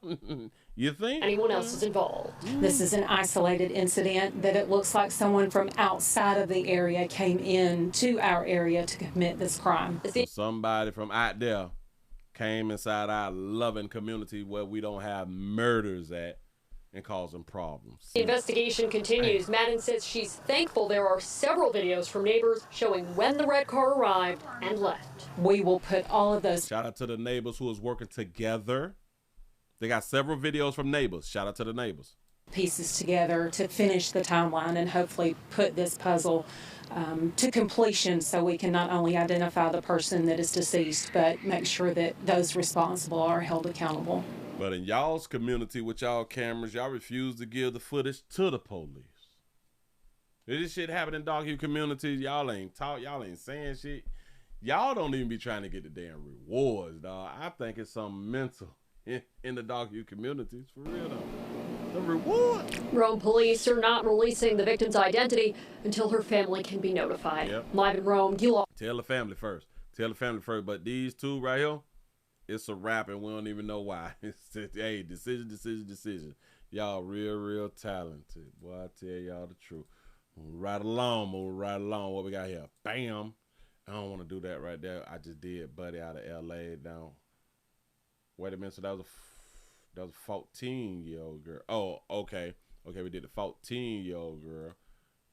You think? Anyone else is involved. This is an isolated incident that it looks like someone from outside of the area came in to our area to commit this crime. So somebody from out there came inside our loving community where we don't have murders at and causing problems. The investigation continues. Madden says she's thankful there are several videos from neighbors showing when the red car arrived and left. We will put all of those. Shout out to the neighbors who was working together. They got several videos from neighbors. Shout out to the neighbors. Pieces together to finish the timeline and hopefully put this puzzle to completion so we can not only identify the person that is deceased, but make sure that those responsible are held accountable. But in y'all's community with y'all cameras, y'all refuse to give the footage to the police. If this shit happen in Dogview communities, y'all ain't talk, y'all ain't saying shit. Y'all don't even be trying to get the damn rewards, dog. I think it's something mental in the Dogview communities, for real though. The reward. Rome police are not releasing the victim's identity until her family can be notified. Yep. Live in Rome, Gil. Tell the family first. Tell the family first. But these two right here, it's a wrap and we don't even know why. Hey, decision. Y'all real talented. Boy, I tell y'all the truth. Move right along. What we got here? Bam. I don't want to do that right there. I just did Buddy out of L.A. Now, wait a minute. So that was a 14-year-old girl. Oh, okay. Okay, we did the 14-year-old girl.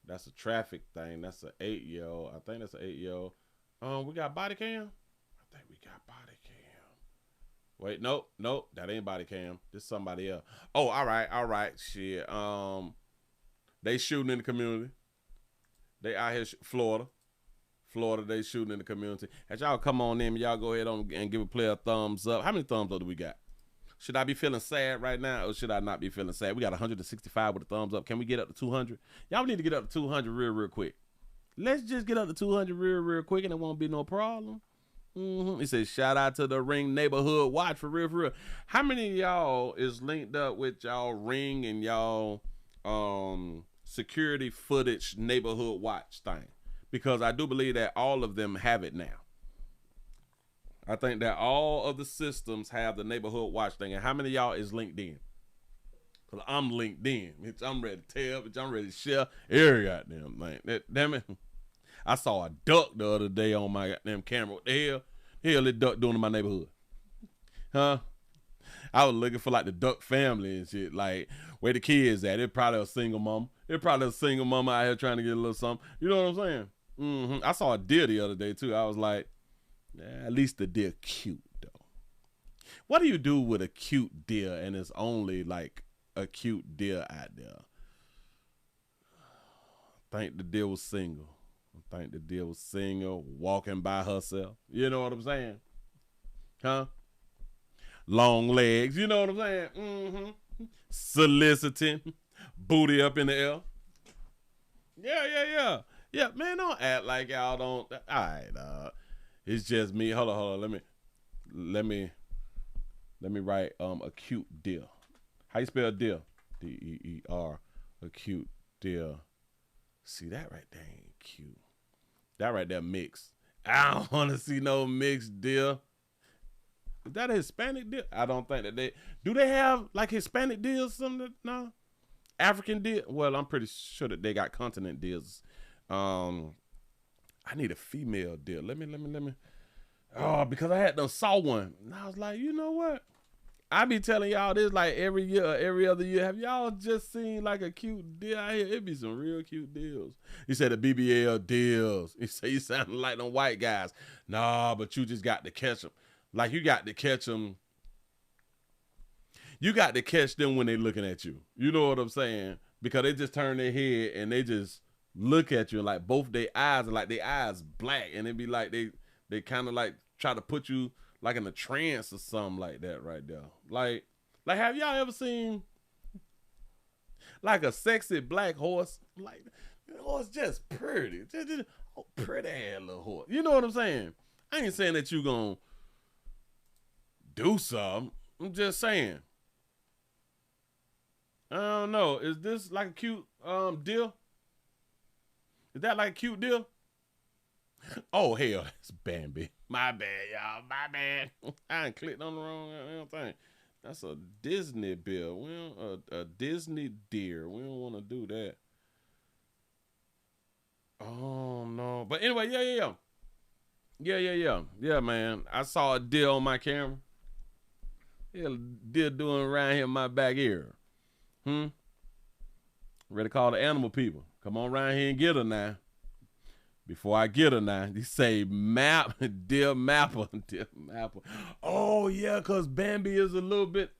That's a traffic thing. That's an 8-year-old. I think that's an 8-year-old. We got body cam? I think we got body cam. Wait, nope. That ain't body cam. This is somebody else. Oh, all right. Shit. They shooting in the community. They out here, Florida, they shooting in the community. As y'all come on in, y'all go ahead on and give a player a thumbs up. How many thumbs up do we got? Should I be feeling sad right now or should I not be feeling sad? We got 165 with a thumbs up. Can we get up to 200? Y'all need to get up to 200 real quick. Let's just get up to 200 real quick and it won't be no problem. It says, shout out to the Ring Neighborhood Watch, for real. How many of y'all is linked up with y'all Ring and y'all security footage neighborhood watch thing? Because I do believe that all of them have it now. I think that all of the systems have the neighborhood watch thing. And how many of y'all is linked in? Because I'm linked in. Bitch, I'm ready to tell. Bitch, I'm ready to share every goddamn thing. Damn it. I saw a duck the other day on my goddamn camera. What the hell that duck doing in my neighborhood? Huh? I was looking for like the duck family and shit. Like, where the kids at? It probably a single mama. It probably a single mama out here trying to get a little something. You know what I'm saying? I saw a deer the other day too. I was like, at least the deer cute though. What do you do with a cute deer and it's only like a cute deer out there? I think the deer was single. Walking by herself. You know what I'm saying? Huh? Long legs. You know what I'm saying? Soliciting. Booty up in the air. Yeah, man, don't act like y'all don't. All right, it's just me. Hold on. Let me write a cute deer. How you spell deer? D-E-E-R. A cute deer. See, that right there ain't cute. That right there mixed. I don't want to see no mixed deer. Is that a Hispanic deer? I don't think that do they have like Hispanic deers? Something? No. African deer? Well, I'm pretty sure that they got continent deers. I need a female deer. Let me. Oh, because I had done saw one. And I was like, you know what? I be telling y'all this like every year, every other year. Have y'all just seen like a cute deer out here? It be some real cute deals. He said the BBL deals. He said you sounding like them white guys. Nah, but you just got to catch them. Like you got to catch them. You got to catch them when they looking at you. You know what I'm saying? Because they just turn their head and they just look at you and like both their eyes are like their eyes black and it be like they kind of like try to put you like in a trance or something like that right there. Like have y'all ever seen like a sexy black horse? Like the horse just pretty. Just pretty ass little horse. You know what I'm saying? I ain't saying that you gonna do something. I'm just saying. I don't know. Is this like a cute deal? Is that like a cute deal? Oh, hell, that's Bambi. My bad, y'all. My bad. I ain't clicked on the wrong thing. That's a Disney bill. We don't, a Disney deer. We don't want to do that. Oh, no. But anyway, yeah, man. I saw a deer on my camera. Yeah, deer doing around here in my back ear. Ready to call the animal people. Come on around here and get her now. Before I get her now, you say deer mapper. Oh, yeah, because Bambi is a little bit,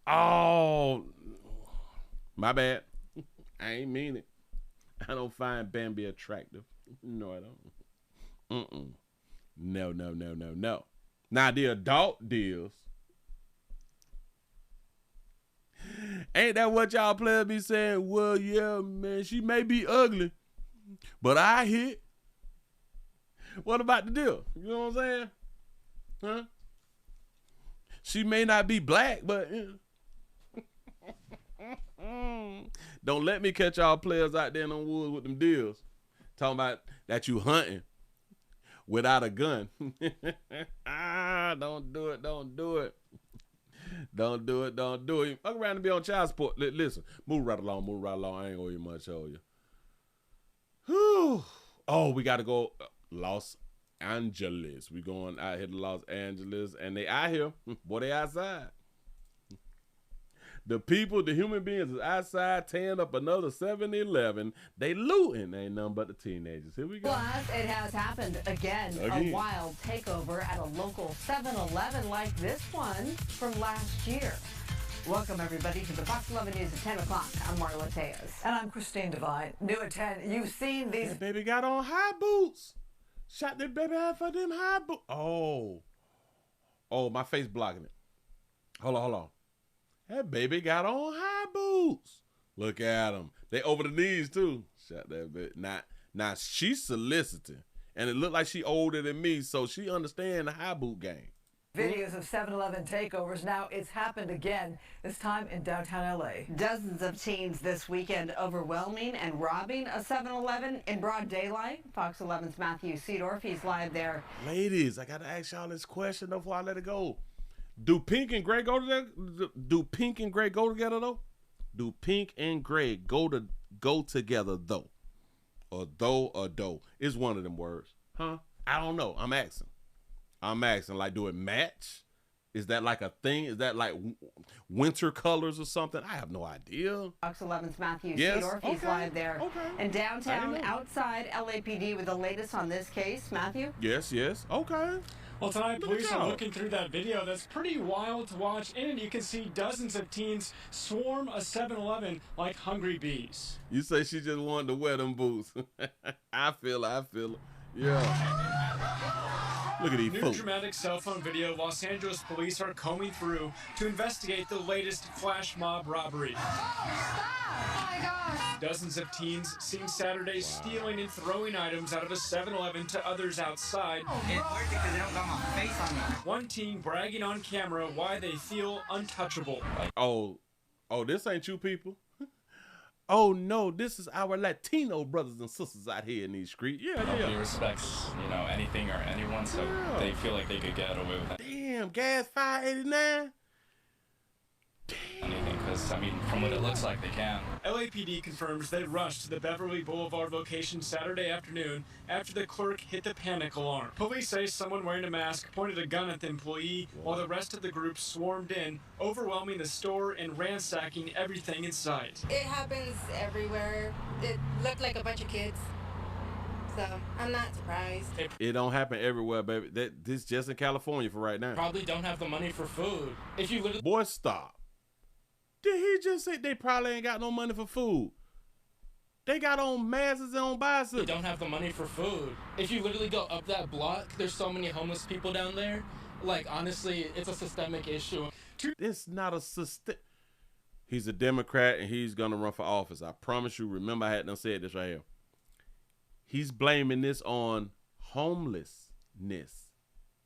oh, my bad. I ain't mean it. I don't find Bambi attractive. No, I don't. No. Now, the adult deals. Ain't that what y'all players be saying? Well, yeah, man, she may be ugly, but I hit. What about the deal? You know what I'm saying? Huh? She may not be black, but don't let me catch y'all players out there in the woods with them deals. Talking about that you hunting without a gun. Don't do it. Don't do it. Fuck around and be on child support. Listen, move right along. I ain't owe you much, owe you. Whew. Oh, we got to go Los Angeles. We going out here to Los Angeles, and they out here. Boy, they outside. The people, the human beings is outside tearing up another 7-Eleven. They looting. Ain't nothing but the teenagers. Here we go. Plus, it has happened again. A wild takeover at a local 7-Eleven like this one from last year. Welcome, everybody, to the Fox 11 News at 10 o'clock. I'm Marla Tejas. And I'm Christine Devine. New at 10. You've seen these. That baby got on high boots. Shot that baby out for them high boots. Oh, my face blocking it. Hold on. That baby got on high boots. Look at them. They over the knees, too. Shot that baby. Now she's soliciting. And it looked like she older than me, so she understand the high boot game. Videos of 7-Eleven takeovers. Now it's happened again, this time in downtown LA. Dozens of teens this weekend overwhelming and robbing a 7-Eleven in broad daylight. Fox 11's Matthew Seedorf, he's live there. Ladies, I got to ask y'all this question before I let it go. Do pink and gray go together? Do pink and gray go together, though? Do pink and gray go together, though? Or though or dough? It's one of them words. Huh? I don't know. I'm asking. Like, do it match? Is that like a thing? Is that like winter colors or something? I have no idea. Fox 11's Matthew Seedorf, he's live there. In downtown, outside LAPD with the latest on this case. Matthew? Yes. Okay. Well, tonight, police are looking through that video that's pretty wild to watch. In it, you can see dozens of teens swarm a 7-Eleven like hungry bees. You say she just wanted to wear them boots. I feel it. Yeah. Look at these New folks. dramatic cell phone video Los Angeles police are combing through to investigate the latest flash mob robbery. Dozens of teens seen Saturday stealing and throwing items out of a 7-Eleven to others outside. One teen bragging on camera why they feel untouchable. Oh, this ain't you people. Oh no, this is our Latino brothers and sisters out here in these streets. Yeah. Nobody respects, anything or anyone, so they feel like they could get away with Damn, gas $5.89. anything, because, from what it looks like, they can. LAPD confirms they rushed to the Beverly Boulevard location Saturday afternoon after the clerk hit the panic alarm. Police say someone wearing a mask pointed a gun at the employee while the rest of the group swarmed in, overwhelming the store and ransacking everything in sight. It happens everywhere. It looked like a bunch of kids. So I'm not surprised. It don't happen everywhere, baby. This just in California for right now. Probably don't have the money for food. If you literally... Boy, stop. Did he just say they probably ain't got no money for food? They got on masks and on bicycles. They don't have the money for food. If you literally go up that block, there's so many homeless people down there. Like, honestly, it's a systemic issue. It's not a system. He's a Democrat and he's going to run for office. I promise you. Remember, I had done said this right here. He's blaming this on homelessness.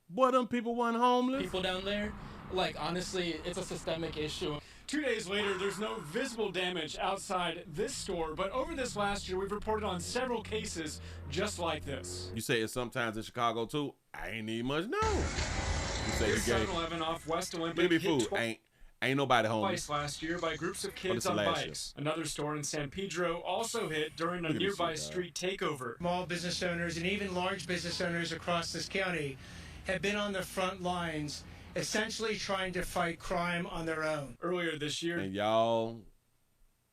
Boy, them people weren't homeless. People down there. Like, honestly, it's a systemic issue. 2 days later, there's no visible damage outside this store, but over this last year, we've reported on several cases just like this. You say it's sometimes in Chicago, too? I ain't need much, no. You say this you gay. 7-Eleven off West Olympic. Give me food. Ain't nobody home. Twice last year by groups of kids on bikes. Another store in San Pedro also hit during a nearby street takeover. Small business owners and even large business owners across this county have been on the front lines, essentially trying to fight crime on their own. Earlier this year, And y'all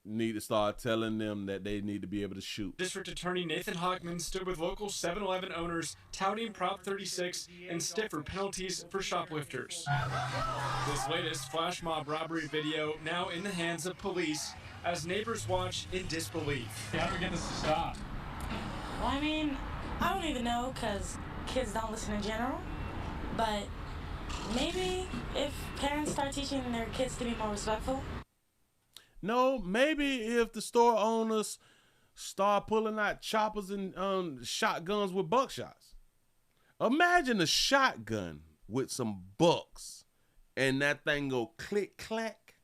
need to start telling them that they need to be able to shoot. District Attorney Nathan Hockman stood with local 7-Eleven owners touting Prop 36 and stiffer penalties for shoplifters. This latest flash mob robbery video now in the hands of police as neighbors watch in disbelief. How do we get this to stop? Well, I mean, I don't even know because kids don't listen in general, but maybe if parents start teaching their kids to be more respectful. No, maybe if the store owners start pulling out choppers and shotguns with buckshots. Imagine a shotgun with some bucks and that thing go click clack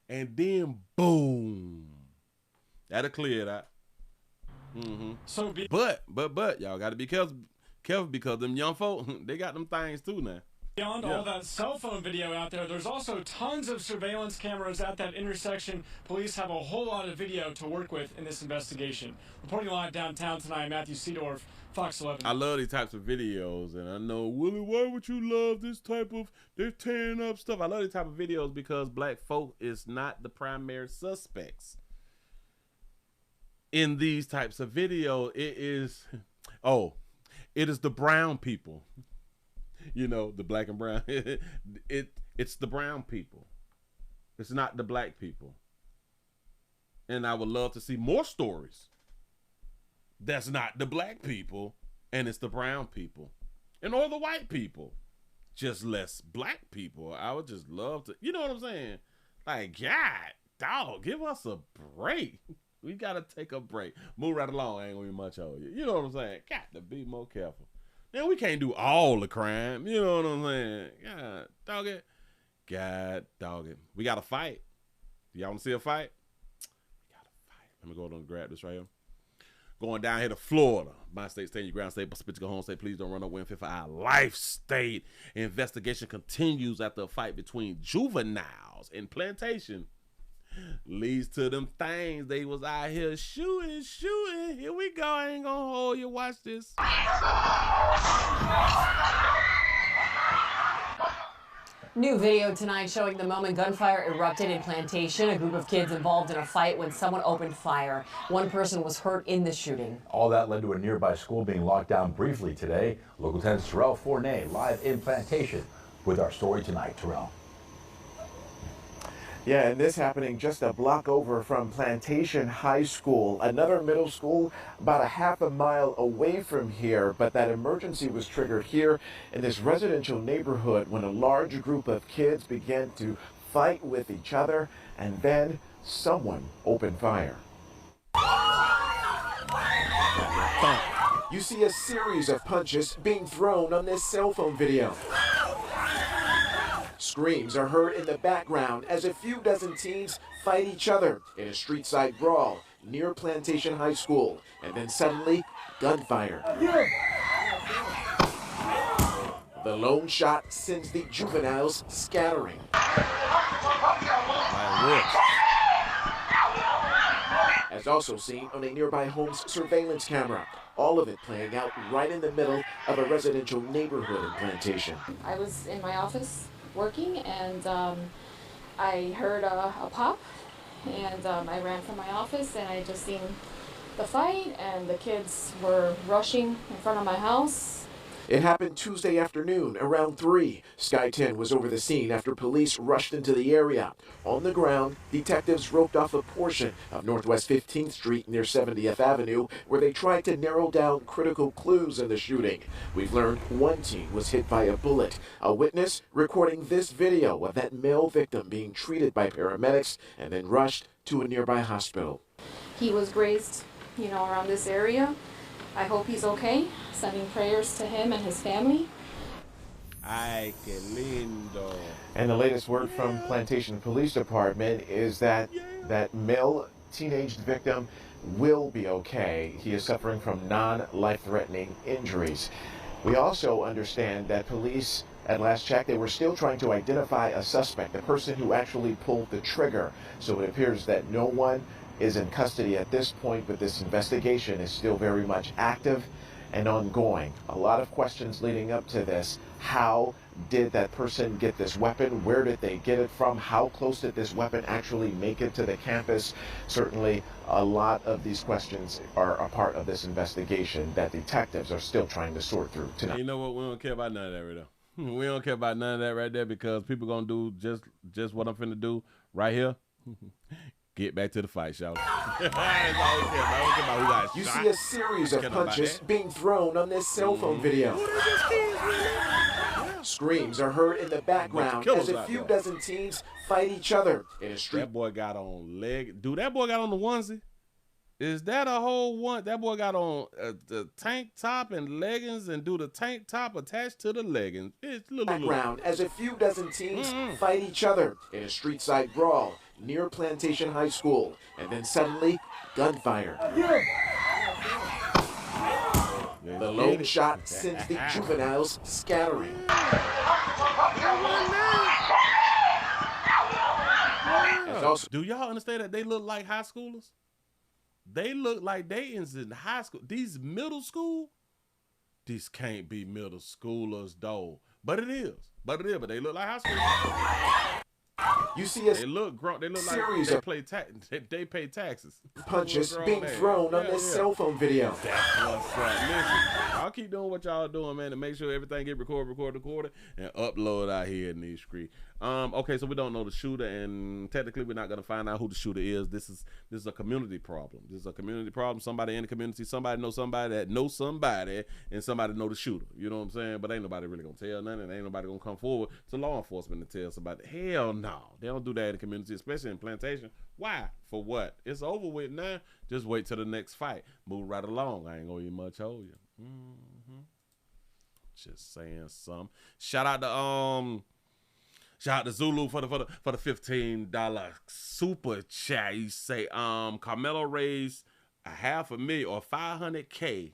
and then boom. That'll clear it out. So but y'all got to be careful because them young folk, they got them things too now. Beyond all that cell phone video out there, there's also tons of surveillance cameras at that intersection. Police have a whole lot of video to work with in this investigation. Reporting live downtown tonight, Matthew Seedorf, Fox 11. I love these types of videos, and I know, Willie, why would you love this type of, they're tearing up stuff. I love these type of videos because black folk is not the primary suspects in these types of videos. It is the brown people. You know, the black and brown. It's the brown people. It's not the black people. And I would love to see more stories that's not the black people and it's the brown people and or the white people. Just less black people. I would just love to, you know what I'm saying? Like, God, dog, give us a break. We got to take a break. Move right along. I ain't going to be much on you. You know what I'm saying? Got to be more careful. Now, we can't do all the crime. You know what I'm saying? God, dog it. God, dog it. We got to fight. Do y'all want to see a fight? We got to fight. Let me go and grab this right here. Going down here to Florida. My state, stay in your ground state, but spit your home state. Please don't run up win fit for our life state. Investigation continues after a fight between juveniles in Plantation. Leads to them things they was out here shooting. Here we go. I ain't gonna hold you. Watch this. New video tonight showing the moment gunfire erupted in Plantation. A group of kids involved in a fight when someone opened fire. One person was hurt in the shooting. All that led to a nearby school being locked down briefly today. Local 10's Terrell Fournay live in Plantation with our story tonight. Terrell. Yeah, and this happening just a block over from Plantation High School, another middle school about a half a mile away from here. But that emergency was triggered here in this residential neighborhood when a large group of kids began to fight with each other, and then someone opened fire. You see a series of punches being thrown on this cell phone video. Screams are heard in the background as a few dozen teens fight each other in a street-side brawl near Plantation High School, and then suddenly, gunfire. The lone shot sends the juveniles scattering. As also seen on a nearby home's surveillance camera, all of it playing out right in the middle of a residential neighborhood in Plantation. I was in my office working, and I heard a pop, and I ran from my office, and I just seen the fight, and the kids were rushing in front of my house. It happened Tuesday afternoon around 3. Sky 10 was over the scene after police rushed into the area. On the ground, detectives roped off a portion of Northwest 15th Street near 70th Avenue where they tried to narrow down critical clues in the shooting. We've learned one teen was hit by a bullet. A witness recording this video of that male victim being treated by paramedics and then rushed to a nearby hospital. He was grazed, around this area. I hope he's okay. Sending prayers to him and his family. Ay, que lindo. And the latest word from Plantation Police Department is that that male teenage victim will be okay. He is suffering from non-life-threatening injuries. We also understand that police, at last check, they were still trying to identify a suspect, the person who actually pulled the trigger. So it appears that no one is in custody at this point, but this investigation is still very much active and ongoing. A lot of questions leading up to this. How did that person get this weapon? Where did they get it from? How close did this weapon actually make it to the campus? Certainly, a lot of these questions are a part of this investigation that detectives are still trying to sort through tonight. You know what? We don't care about none of that right there. We don't care about none of that right there because people gonna do just what I'm finna do right here. Get back to the fight, y'all. You see a series of punches being thrown on this cell phone video. Screams are heard in the background as a few dozen teens fight each other in a street. That boy got on Dude, that boy got on the onesie. Is that a whole one? That boy got on the tank top and leggings, and do the tank top attached to the leggings. It's background as a few dozen teens fight each other in a street side brawl near Plantation High School, and then suddenly gunfire. The lone shot sends the juveniles scattering. Do y'all understand that they look like high schoolers? They look like they in high school. These middle school, these can't be middle schoolers though. But it is. But they look like high schoolers. You see they look grown. They look like they pay taxes. Punches being thrown on this cell phone video. That's what's up. Listen, I'll keep doing what y'all doing, man, to make sure everything get recorded, and upload out here in these streets. Okay, so we don't know the shooter, and technically we're not gonna find out who the shooter is. This is a community problem. This is a community problem. Somebody in the community, somebody knows somebody that knows somebody, and somebody know the shooter. You know what I'm saying? But ain't nobody really gonna tell nothing. Ain't nobody gonna come forward to law enforcement to tell somebody. Hell no, they don't do that in the community, especially in Plantation. Why? For what? It's over with now. Just wait till the next fight. Move right along. I ain't gonna even much hold you. Just saying something. Shout out to Zulu for the $15 super chat. You say Carmelo raised $500,000 or $500K.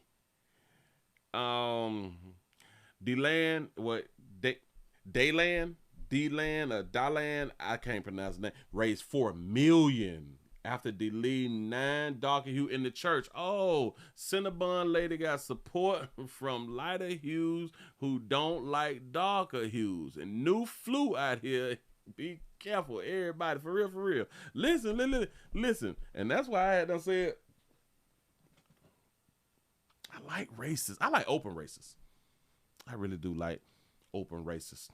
D-Land, what D-Land or Daland, I can't pronounce the name, raised $4 million after deleting 9 darker hue in the church. Oh, Cinnabon lady got support from lighter hues who don't like darker hues. And new flu out here. Be careful, everybody, for real. Listen. And that's why I had done said, I like races. I like open races. I really do like open races.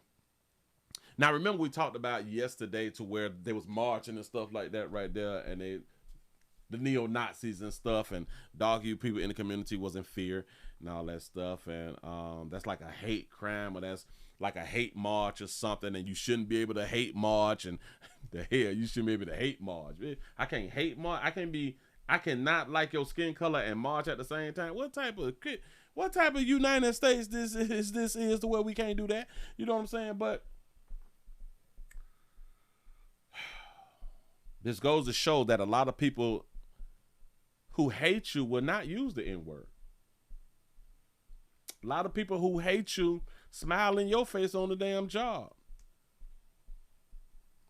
Now, remember we talked about yesterday to where they was marching and stuff like that right there, and the neo-Nazis and stuff, and dog-you people in the community was in fear and all that stuff, and that's like a hate crime, or that's like a hate march or something, and you shouldn't be able to hate march, and the hell, you shouldn't be able to hate march. I can't hate march. I cannot like your skin color and march at the same time. What type of United States this is to where we can't do that? You know what I'm saying? But this goes to show that a lot of people who hate you will not use the N-word. A lot of people who hate you smile in your face on the damn job.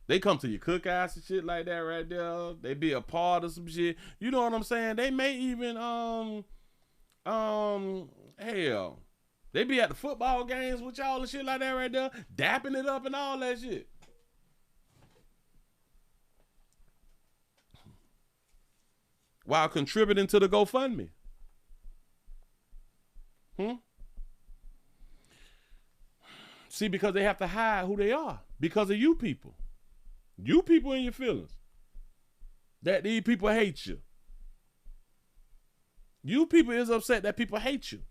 They come to your cookouts and shit like that right there. They be a part of some shit. You know what I'm saying? They may even hell, they be at the football games with y'all and shit like that right there, dapping it up and all that shit. While contributing to the GoFundMe. See, because they have to hide who they are. Because of you people. You people in your feelings. That these people hate you. You people is upset that people hate you.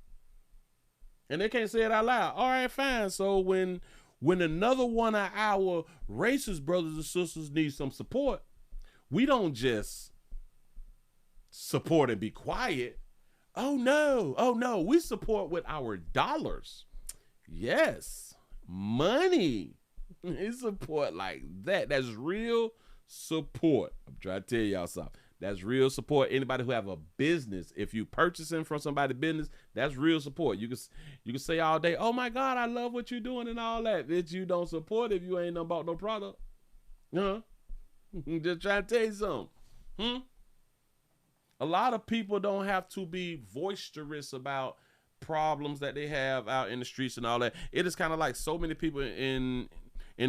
And they can't say it out loud. All right, fine. So when another one of our racist brothers and sisters need some support, we don't just support and be quiet. Oh no, we support with our dollars. Yes, money. It's support like that. That's real support. I'm trying to tell y'all something. That's real support. Anybody who have a business, if you purchasing from somebody's business, that's real support. You can say all day, oh my God, I love what you're doing and all that. Bitch, you don't support if you ain't done bought no product. Huh? Just trying to tell you something. A lot of people don't have to be boisterous about problems that they have out in the streets and all that. It is kind of like so many people in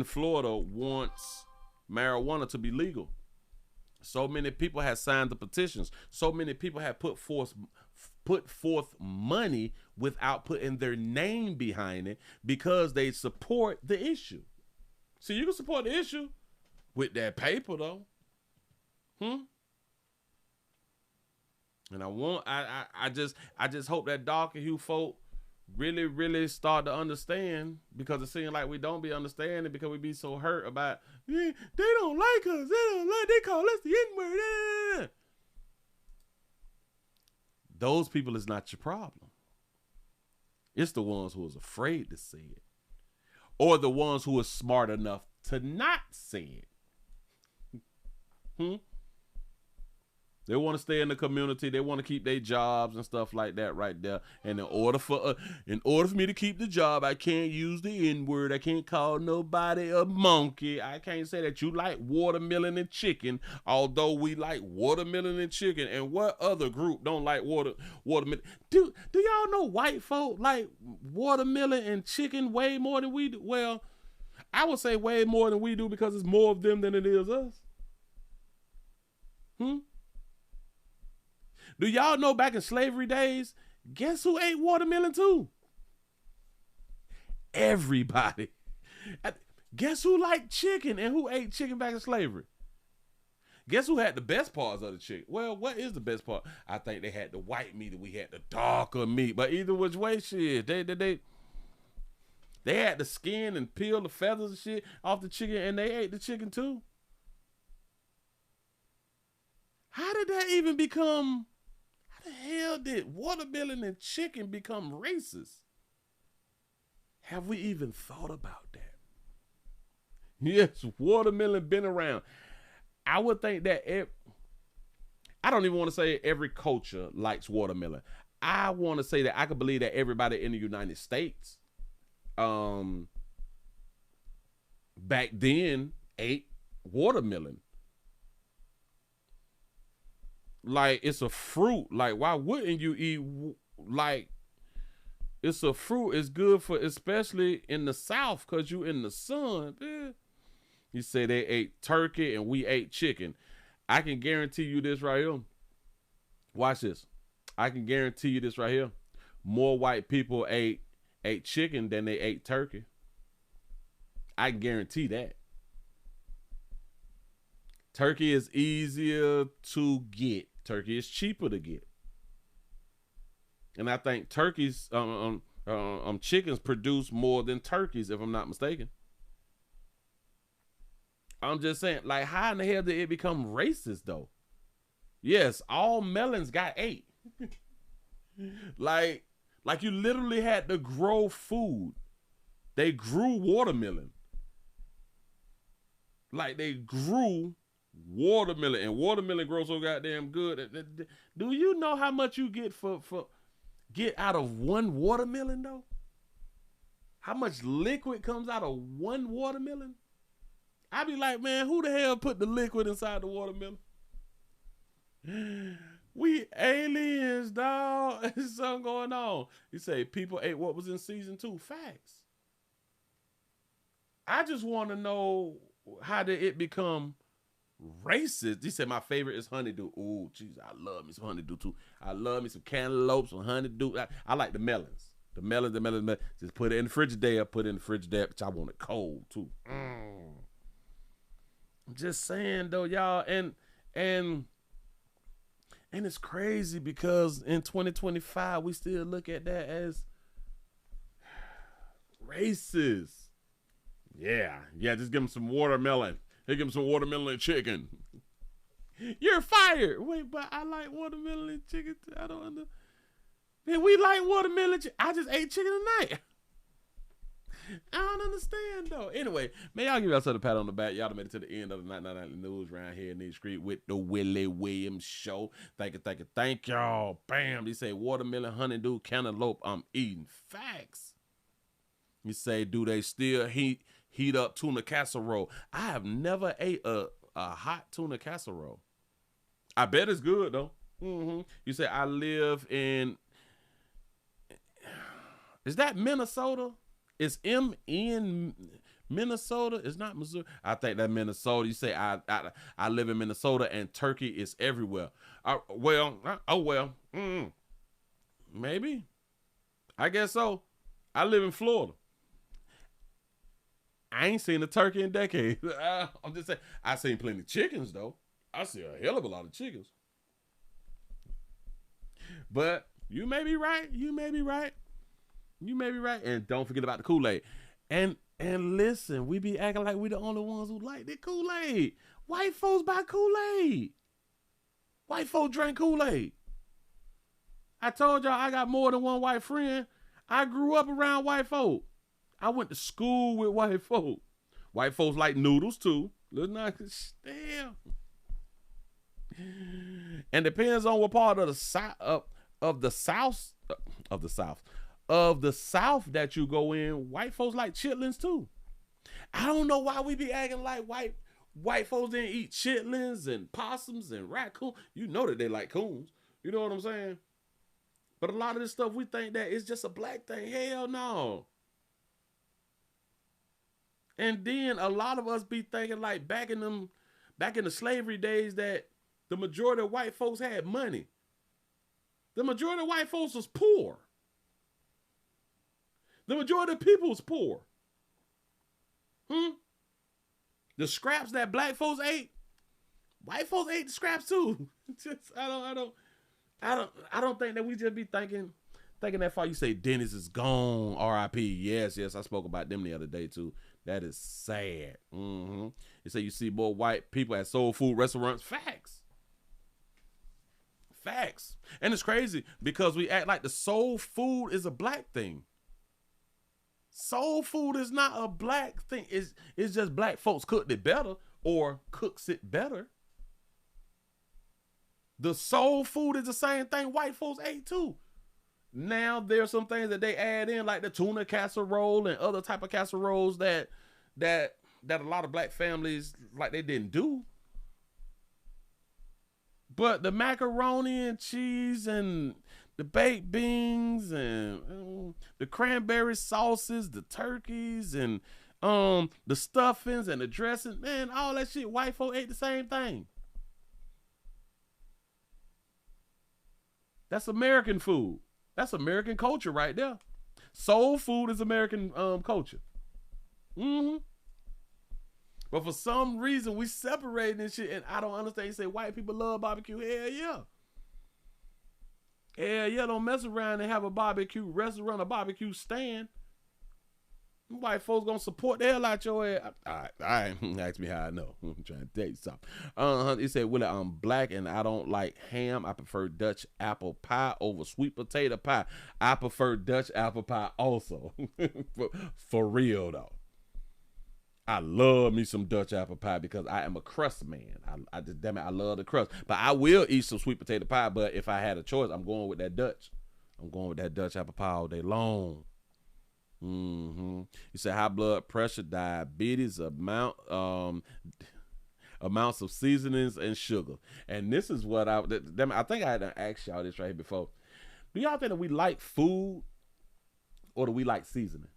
Florida wants marijuana to be legal. So many people have signed the petitions. So many people have put forth money without putting their name behind it because they support the issue. See, you can support the issue with that paper though. And I just hope that darker hue folk really start to understand, because it seems like we don't be understanding because we be so hurt about they don't like us, they call us the N-word. Those people is not your problem. It's the ones who is afraid to say it, or the ones who are smart enough to not say it. They want to stay in the community. They want to keep their jobs and stuff like that right there. And in order for me to keep the job, I can't use the N-word. I can't call nobody a monkey. I can't say that you like watermelon and chicken, although we like watermelon and chicken. And what other group don't like watermelon? Do y'all know white folk like watermelon and chicken way more than we do? Well, I would say way more than we do because it's more of them than it is us. Do y'all know back in slavery days, guess who ate watermelon too? Everybody. Guess who liked chicken and who ate chicken back in slavery? Guess who had the best parts of the chicken? Well, what is the best part? I think they had the white meat and we had the darker meat. But either which way, shit, they had the skin and peel the feathers and shit off the chicken, and they ate the chicken too. How did that even become? How the hell did watermelon and chicken become racist? Have we even thought about that? Yes, watermelon been around. I would think that I don't even want to say every culture likes watermelon. I want to say that I could believe that everybody in the United States back then ate watermelon. Like, it's a fruit. Like, why wouldn't you eat, like, it's a fruit. It's good for, especially in the South, because you in the sun. You say they ate turkey and we ate chicken. I can guarantee you this right here. Watch this. I can guarantee you this right here. More white people ate chicken than they ate turkey. I guarantee that. Turkey is easier to get. Turkey is cheaper to get. And I think turkeys, chickens produce more than turkeys, if I'm not mistaken. I'm just saying, like, how in the hell did it become racist, though? Yes, all melons got 8. like you literally had to grow food. They grew watermelon. Like, they grew watermelon, and watermelon grows so goddamn good. Do you know how much you get get out of one watermelon, though? How much liquid comes out of one watermelon? I be like, man, who the hell put the liquid inside the watermelon? We aliens, dog. There's something going on. You say people ate what was in season 2. Facts. I just want to know, how did it become racist? He said my favorite is honeydew. Ooh, jeez, I love me some honeydew too. I love me some cantaloupe, some honeydew. I like the melons. The melons. Just put it in the Frigidaire. But I want it cold too. I'm just saying though, y'all, and it's crazy because in 2025 we still look at that as racist. Yeah, just give them some watermelon. They give them some watermelon and chicken. You're fired. Wait, but I like watermelon and chicken. I don't understand. Man, we like watermelon. I just ate chicken tonight. I don't understand though. Anyway, man, y'all give yourself a pat on the back. Y'all made it to the end of the 999 News around here in the street with the Willie Williams Show. Thank y'all. Bam. They say watermelon, honeydew, cantaloupe. I'm eating. Facts. You say, do they still heat up tuna casserole? I have never ate a hot tuna casserole. I bet it's good though. You say I live in. Is that Minnesota? It's in Minnesota. It's not Missouri. I think that Minnesota. You say I live in Minnesota and turkey is everywhere. Maybe. I guess so. I live in Florida. I ain't seen a turkey in decades. I'm just saying. I seen plenty of chickens though. I see a hell of a lot of chickens. But you may be right. You may be right. And don't forget about the Kool-Aid. And listen, we be acting like we the only ones who like the Kool-Aid. White folks buy Kool-Aid. White folks drink Kool-Aid. I told y'all I got more than one white friend. I grew up around white folk. I went to school with white folk. White folks like noodles too. Let's not still. And depends on what part of the South that you go in. White folks like chitlins too. I don't know why we be acting like white folks didn't eat chitlins and possums and raccoons. You know that they like coons. You know what I'm saying? But a lot of this stuff we think that it's just a black thing. Hell no. And then a lot of us be thinking like back in the slavery days that the majority of white folks had money. The majority of white folks was poor. The majority of people was poor. The scraps that black folks ate, white folks ate the scraps too. I don't think that we just be thinking that far. You say Dennis is gone, R.I.P. Yes, I spoke about them the other day too. That is sad. You say you see more white people at soul food restaurants. Facts. And it's crazy because we act like the soul food is a black thing. Soul food is not a black thing. It's just black folks cooked it better or cooks it better. The soul food is the same thing white folks ate too. Now there's some things that they add in like the tuna casserole and other type of casseroles that a lot of black families like they didn't do. But the macaroni and cheese and the baked beans and the cranberry sauces, the turkeys and the stuffings and the dressing, man, all that shit, white folk ate the same thing. That's American food. That's American culture right there. Soul food is American culture. But for some reason, we separating this shit, and I don't understand. You say white people love barbecue. Hell yeah. Hell yeah, don't mess around and have a barbecue restaurant, a barbecue stand. White folks gonna support the hell out your ass. All right, ask me how I know. I'm trying to tell you something. He said, Willie, I'm black and I don't like ham. I prefer Dutch apple pie over sweet potato pie. I prefer Dutch apple pie also. For real though. I love me some Dutch apple pie because I am a crust man. I just, damn it, I love the crust. But I will eat some sweet potato pie. But if I had a choice, I'm going with that Dutch. I'm going with that Dutch apple pie all day long. You say high blood pressure, diabetes, amounts of seasonings and sugar. And this is what I think I had to ask y'all this right here before. Do y'all think that we like food or do we like seasoning?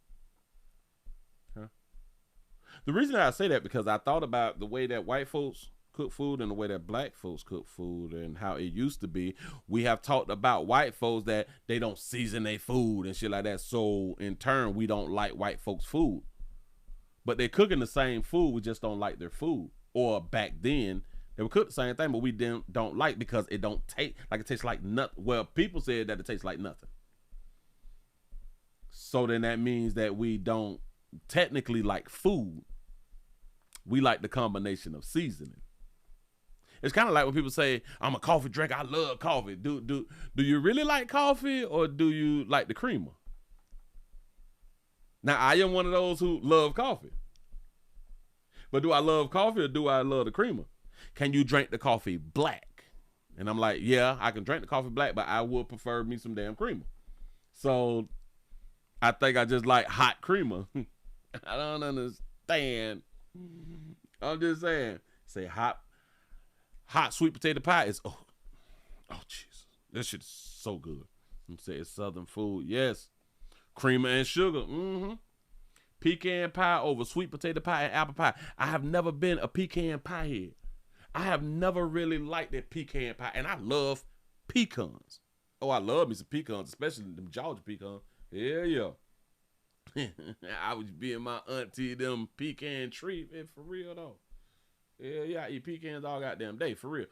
The reason that I say that because I thought about the way that white folks cook food and the way that black folks cook food and how it used to be. We have talked about white folks that they don't season their food and shit like that. So in turn, we don't like white folks' food. But they're cooking the same food. We just don't like their food. Or back then, they would cook the same thing, but we don't like because it don't taste like it tastes like nothing. Well, people said that it tastes like nothing. So then that means that we don't technically like food. We like the combination of seasoning. It's kind of like when people say, I'm a coffee drinker, I love coffee. Do you really like coffee or do you like the creamer? Now, I am one of those who love coffee. But do I love coffee or do I love the creamer? Can you drink the coffee black? And I'm like, yeah, I can drink the coffee black, but I would prefer me some damn creamer. So I think I just like hot creamer. I don't understand. I'm just saying. Say hot sweet potato pie is, oh Jesus. This shit is so good. I'm saying it's Southern food. Yes. Creamer and sugar. Mm-hmm. Pecan pie over sweet potato pie and apple pie. I have never been a pecan pie head. I have never really liked that pecan pie. And I love pecans. Oh, I love me some pecans, especially them Georgia pecans. Yeah. I was being my auntie them pecan tree. For real though. Yeah, I eat pecans all goddamn day, for real.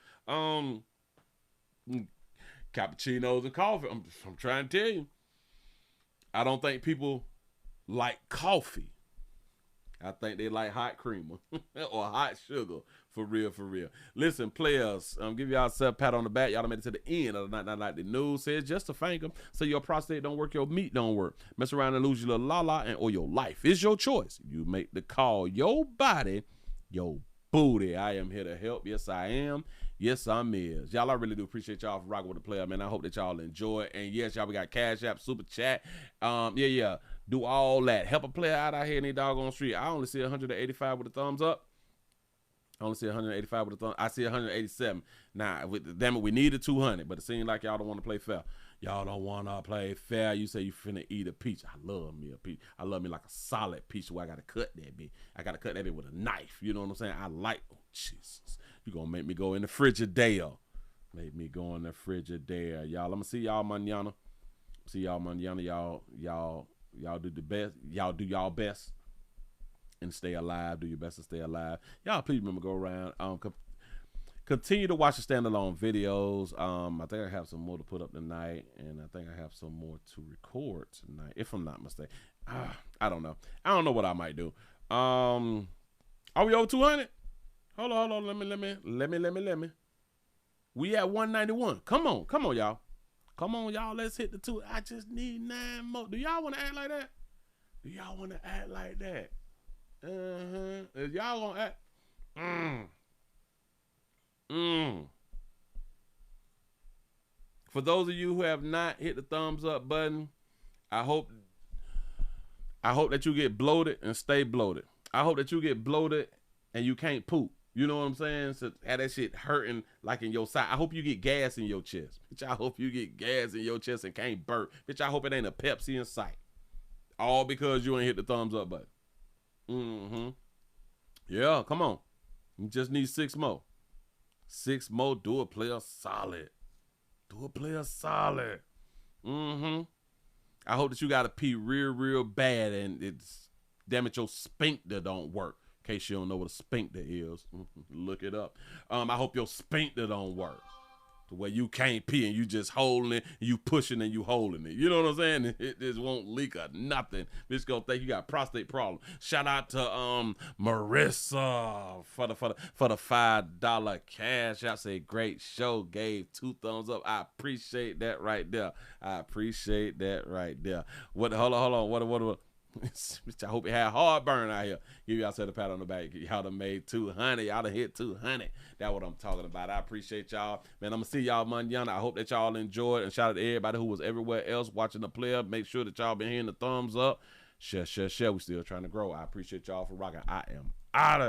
Cappuccinos and coffee. I'm trying to tell you. I don't think people like coffee. I think they like hot creamer or hot sugar. For real. Listen, players, give y'all a pat on the back. Y'all done made it to the end of the night. Not like the news says, just to thank them. So your prostate don't work, your meat don't work. Mess around and lose your little la-la or your life. It's your choice. You make the call. Your body, your booty. I am here to help. Yes, I am. Yes, I'm is. Y'all, I really do appreciate y'all for rocking with the player, man. I hope that y'all enjoy it. And yes, y'all, we got Cash App, Super Chat. Yeah. Do all that. Help a player out here in the doggone street. I only see 185 with a thumbs up. I only see 185 with a thumb. I see 187. Now, damn it, we needed 200, but it seems like y'all don't want to play fair. Y'all don't want to play fair. You say you finna eat a peach. I love me a peach. I love me like a solid peach where I got to cut that bit. I got to cut that bit with a knife. You know what I'm saying? I like, oh, Jesus. You going to make me go in the Frigidaire. Make me go in the Frigidaire. Y'all, I'm going to see y'all manana. See y'all manana. Y'all do the best. Y'all do y'all best. And stay alive. Do your best to stay alive. Y'all, please remember, go around. Continue to watch the standalone videos. I think I have some more to put up tonight, and I think I have some more to record tonight, if I'm not mistaken. I don't know. I don't know what I might do. Are we over 200? Hold on. Let me. We at 191. Come on, y'all. Come on, y'all. Let's hit the 2. I just need 9 more. Do y'all want to act like that? If y'all gonna act, For those of you who have not hit the thumbs up button, I hope that you get bloated and stay bloated. I hope that you get bloated and you can't poop. You know what I'm saying? So have that shit hurting like in your side. I hope you get gas in your chest. Bitch, I hope you get gas in your chest and can't burp. Bitch, I hope it ain't a Pepsi in sight. All because you ain't hit the thumbs up button. Yeah, come on. You just need 6 more. 6 more. Do a player solid. I hope that you got to pee real bad and it's, damn it, your sphincter don't work. In case you don't know what a sphincter is, look it up. I hope your sphincter don't work. The way you can't pee and you just holding it, and you pushing and you holding it. You know what I'm saying? It just won't leak or nothing. Bitch gonna think you got a prostate problem. Shout out to Marissa for the $5 cash. I say great show. Gave 2 thumbs up. I appreciate that right there. What? Hold on. What? I hope you had heartburn out here. Give y'all a pat on the back. Y'all done made 200. Y'all done hit 200. That's what I'm talking about. I appreciate y'all. Man, I'm going to see y'all Monday. I hope that y'all enjoyed. And shout out to everybody who was everywhere else watching the player. Make sure that y'all been hearing the thumbs up. Share. We still trying to grow. I appreciate y'all for rocking. I am out of